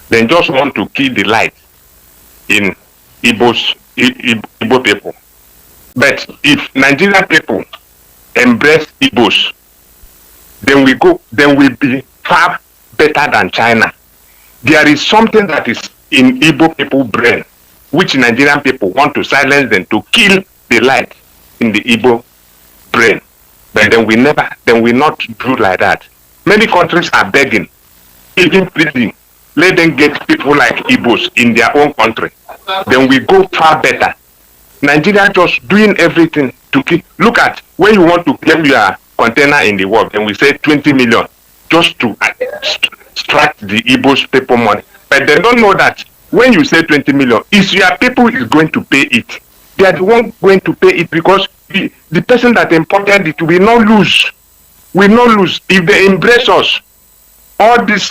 They just want to kill the light in Igbo people. But if Nigerian people embrace Igbos, then we'll be far better than China. There is something that is in Igbo people brain, which Nigerian people want to silence them, to kill the light in the Igbo brain. But then we not do like that. Many countries are begging, even pleading, let them get people like Igbos in their own country. Then we go far better. Nigeria just doing everything to keep. Look at when you want to claim your container in the world, and we say 20 million just to extract the Igbos people money. But they don't know that when you say 20 million, it's your people is going to pay it. They are the one going to pay it, because the person that imported it will not lose. Will not lose if they embrace us. All these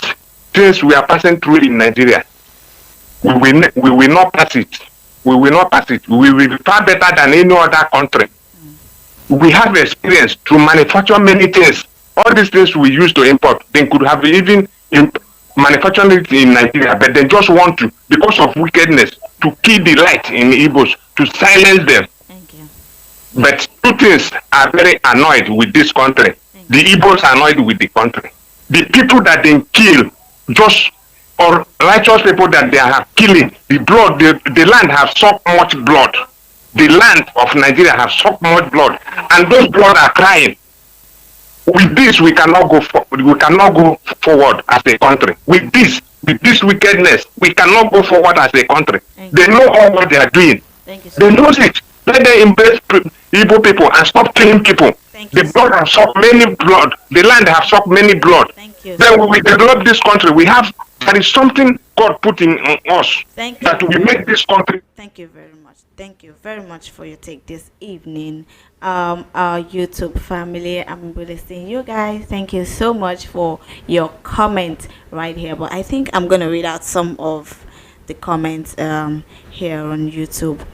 things we are passing through in Nigeria, we will not pass it. We will not pass it. We will be far better than any other country. We have experience to manufacture many things. All these things we used to import, they could have even manufactured it in Nigeria, but they just want to, because of wickedness, to kill the light in Igbos, to silence them. Thank you. But two things are very annoyed with this country. The Igbos are annoyed with the country. The people that they kill, just or righteous people that they are killing, the blood, the land have sucked much blood. The land of Nigeria have sucked much blood, and those blood are crying. With this, we cannot go forward as a country. With this wickedness, we cannot go forward as a country. They know all what they are doing. They know it. Let them embrace Igbo people and stop killing people. Thank The you. blood has sucked many blood. The land has sucked many blood. Thank you. Then we will develop this country. There is something God put in us Thank that you. will make this country. Thank you very much. Thank you very much for your take this evening. Our YouTube family, I'm really seeing you guys. Thank you so much for your comment right here. But I think I'm gonna read out some of the comments here on YouTube.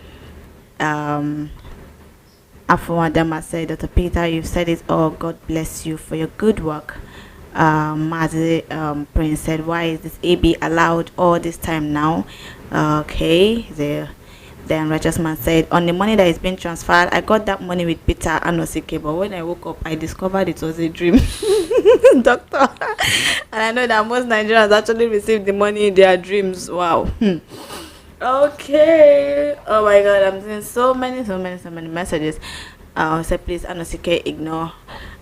Afuadama said, Dr. Peter, you've said it all. God bless you for your good work. Mazi Prince said, why is this AB allowed all this time now? Okay, then Righteous Man said, on the money that is being transferred, I got that money with Peter Anosike, but when I woke up, I discovered it was a dream. Doctor. And I know that most Nigerians actually receive the money in their dreams. Wow. Okay. Oh my God, I'm seeing so many messages. Said please Anosike ignore.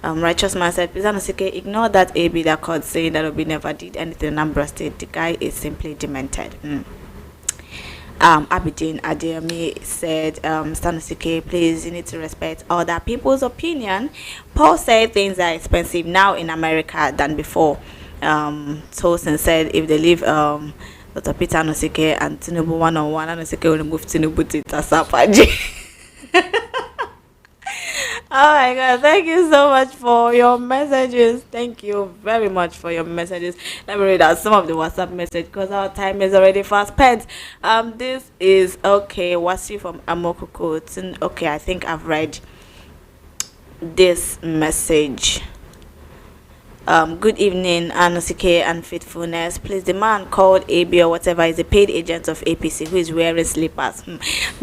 Righteous Man said please Anosike ignore that AB that called saying that Obi never did anything in Ambra State. The guy is simply demented. Abidin Adeyemi said, Anosike, please, you need to respect other people's opinion. Paul said things are expensive now in America than before. Tosin said if they leave Dr. Peter Anosike and Tinubu one-on-one, Anosike will move Tinubu to Tasapaji. Oh my God, thank you so much for your messages. Thank you very much for your messages. Let me read out some of the WhatsApp message because our time is already fast spent. This is okay, Wasi from Amokoko. Okay, I think I've read this message. Good evening, Anosike and Faithfulness. Please, the man called AB or whatever is a paid agent of APC who is wearing slippers.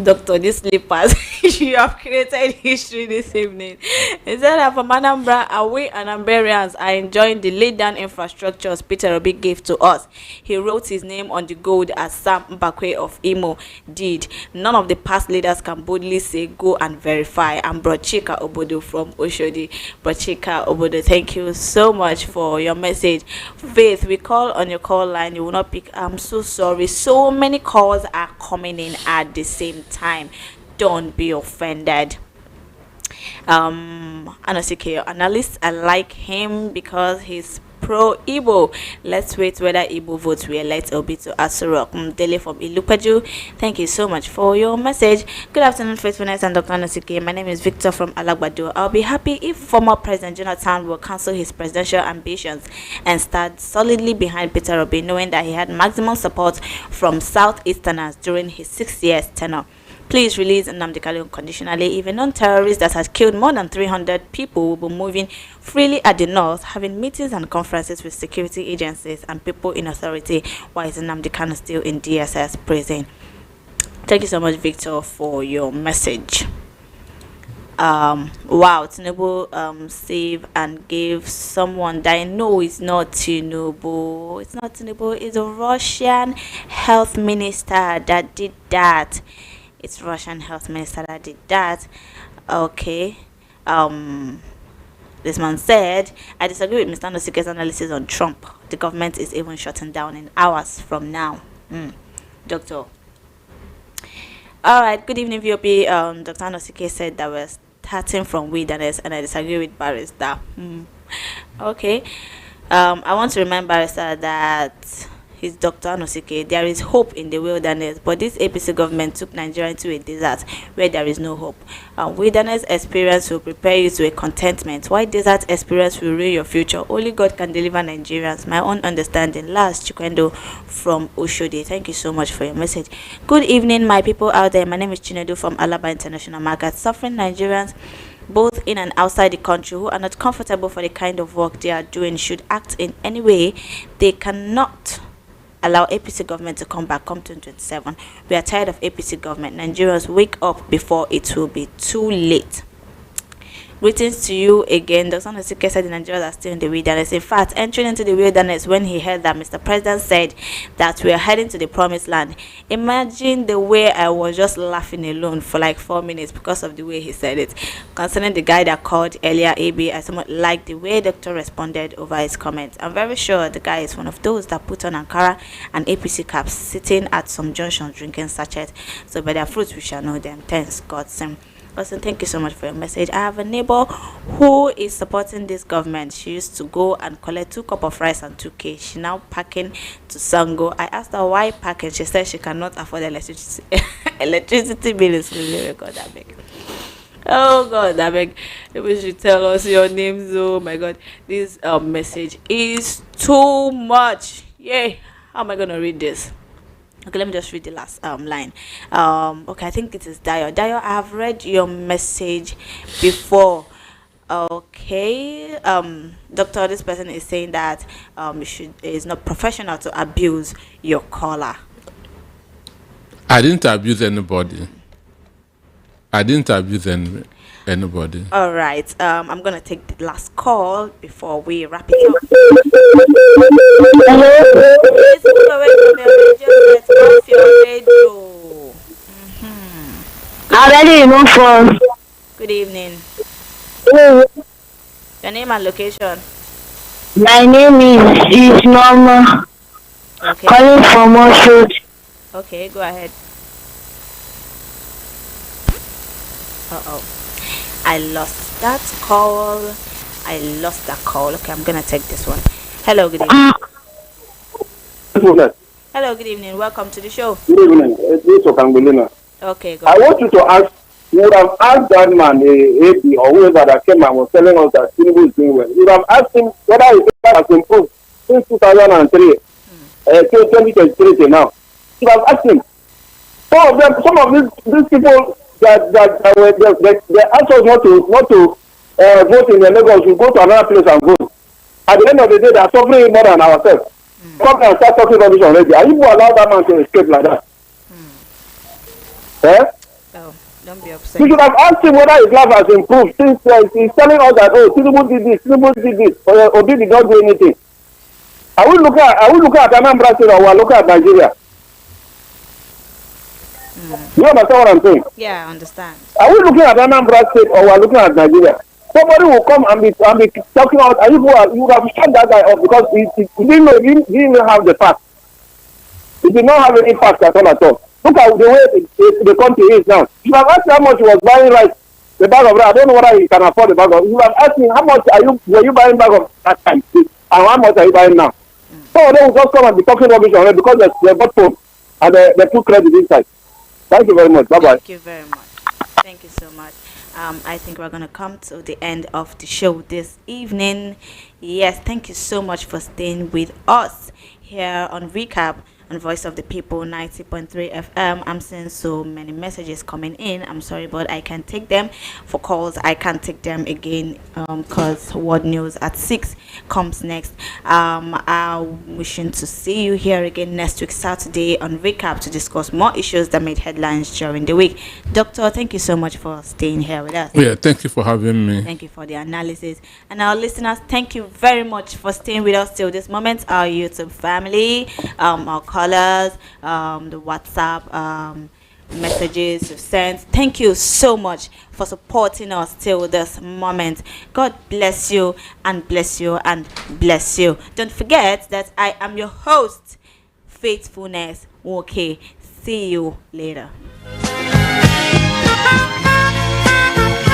Doctor, these slippers, you have created history this evening. He said that from Anambra, we Anambarians are enjoying the laid down infrastructures Peter Obi gave to us. He wrote his name on the gold as Sam Mbakwe of Imo did. None of the past leaders can boldly say go and verify. I'm Brochika Obodo from Oshodi. Brochika Obodo, thank you so much for your message. Faith, we call on your call line, you will not pick. I'm so sorry, so many calls are coming in at the same time. Don't be offended. Anosike analyst, I like him because he's pro Igbo. Let's wait whether Igbo votes will elect Obi to Asurok. Dele from Ilupeju, thank you so much for your message. Good afternoon, Faithfulness and Dr. Anosike. My name is Victor from Alagbado. I'll be happy if former President Jonathan will cancel his presidential ambitions and start solidly behind Peter Obi, knowing that he had maximum support from Southeasterners during his 6 years tenure. Please release Nnamdi Kanu unconditionally. Even non-terrorists that has killed more than 300 people will be moving freely at the north, having meetings and conferences with security agencies and people in authority. Why is Nnamdi Kanu still in DSS prison? Thank you so much, Victor, for your message. Wow, Tinubu save and gave someone that I know is not Tinubu. It's not Tinubu, it's a Russian health minister that did that. It's Russian health minister that did that. Okay. This man said, I disagree with Mr. Anosike's analysis on Trump. The government is even shutting down in hours from now. Doctor. Alright, good evening, VOP. Dr. Anosike said that we're starting from wilderness, and I disagree with Barrister. Okay. I want to remind Barrister that he's Dr. Anosike. There is hope in the wilderness, but this APC government took Nigeria into a desert where there is no hope. Wilderness experience will prepare you to a contentment, while desert experience will ruin your future. Only God can deliver Nigerians. My own understanding. Last, Chikwendo from Oshodi. Thank you so much for your message. Good evening, my people out there. My name is Chinedu from Alaba International Market. Suffering Nigerians both in and outside the country who are not comfortable for the kind of work they are doing should act in any way. They cannot allow APC government to come back come 2027. We are tired of APC government. Nigerians, wake up before it will be too late. Greetings to you again. Dr. Anosike said the Nigerians are still in the wilderness. In fact, entering into the wilderness when he heard that Mr. President said that we are heading to the promised land. Imagine the way I was just laughing alone for like 4 minutes because of the way he said it. Concerning the guy that called earlier AB, I somewhat like the way Doctor responded over his comments. I'm very sure the guy is one of those that put on Ankara and APC caps sitting at some junctions drinking sachet. So by their fruits we shall know them. Thanks, God. Austin, thank you so much for your message. I have a neighbor who is supporting this government. She used to go and collect 2 cups of rice and 2K. She now packing to Sango. I asked her why packing. She said she cannot afford electricity. Electricity bill is really record that big. Oh God, I beg. Maybe you should tell us your names. Oh my God, this message is too much. Yay! How am I gonna read this? Okay, let me just read the last line. Okay, I think it is Dio. Dio, I have read your message before. Okay, doctor, this person is saying that it's not professional to abuse your caller. I didn't abuse anybody. I didn't abuse anybody. All right. I'm gonna take the last call before we wrap it up. Please move away from your radio. Set off your radio. Already enough for. Good evening. Hello. Your name and location. My name is Norma. Okay. Calling from Osho. Okay, go ahead. I lost that call. Okay, I'm gonna take this one. Hello, good evening. Hello, good evening. Welcome to the show. Good evening. It's Okangolina. Okay, go I ahead. want you to ask, you would have asked that man, AP or whoever that came and was telling us that Tinubu is doing well. You would have asked him whether his life has improved since 2003, 2023 till now. You would have asked him. Some of these people that were they asked us not to vote in the Lagos, we go to another place and vote. At the end of the day, they are suffering more than ourselves. Come and start talking rubbish already. Are you going to allow that man to escape like that? Oh, don't be upset. We should have asked him whether his life has improved since he's telling us that, oh, Tinubu did this, or Obi did not do anything. Are we looking at Anambra State or we are looking at Nigeria? You understand what I'm saying? Yeah, I understand. Are we looking at Anambra State or we are looking at Nigeria? Somebody will come and be talking about, and you would have shut that guy up because he didn't even have the facts. He did not have any facts at all. Look at the way the country is now. You have asked how much he was buying rice, the bag of rice. I don't know whether he can afford the bag of. You have asked me how much were you buying bag of that time, and how much are you buying now? Some of them will just come and be talking rubbish on it because they bought phone and they put credit inside. Thank you very much. Bye bye. Thank you very much. Thank you so much. I think we're gonna come to the end of the show this evening. Yes, thank you so much for staying with us here on Recap on Voice of the People 90.3 FM. I'm seeing so many messages coming in. I'm sorry, but I can't take them. For calls, I can't take them again because World News at 6 comes next. I'm wishing to see you here again next week, Saturday, on Recap to discuss more issues that made headlines during the week. Doctor, thank you so much for staying here with us. Yeah, thank you for having me. Thank you for the analysis. And our listeners, thank you very much for staying with us till this moment. Our YouTube family, our callers, the WhatsApp messages you've sent. Thank you so much for supporting us till this moment. God bless you and bless you and bless you. Don't forget that I am your host, Faithfulness. Okay, see you later.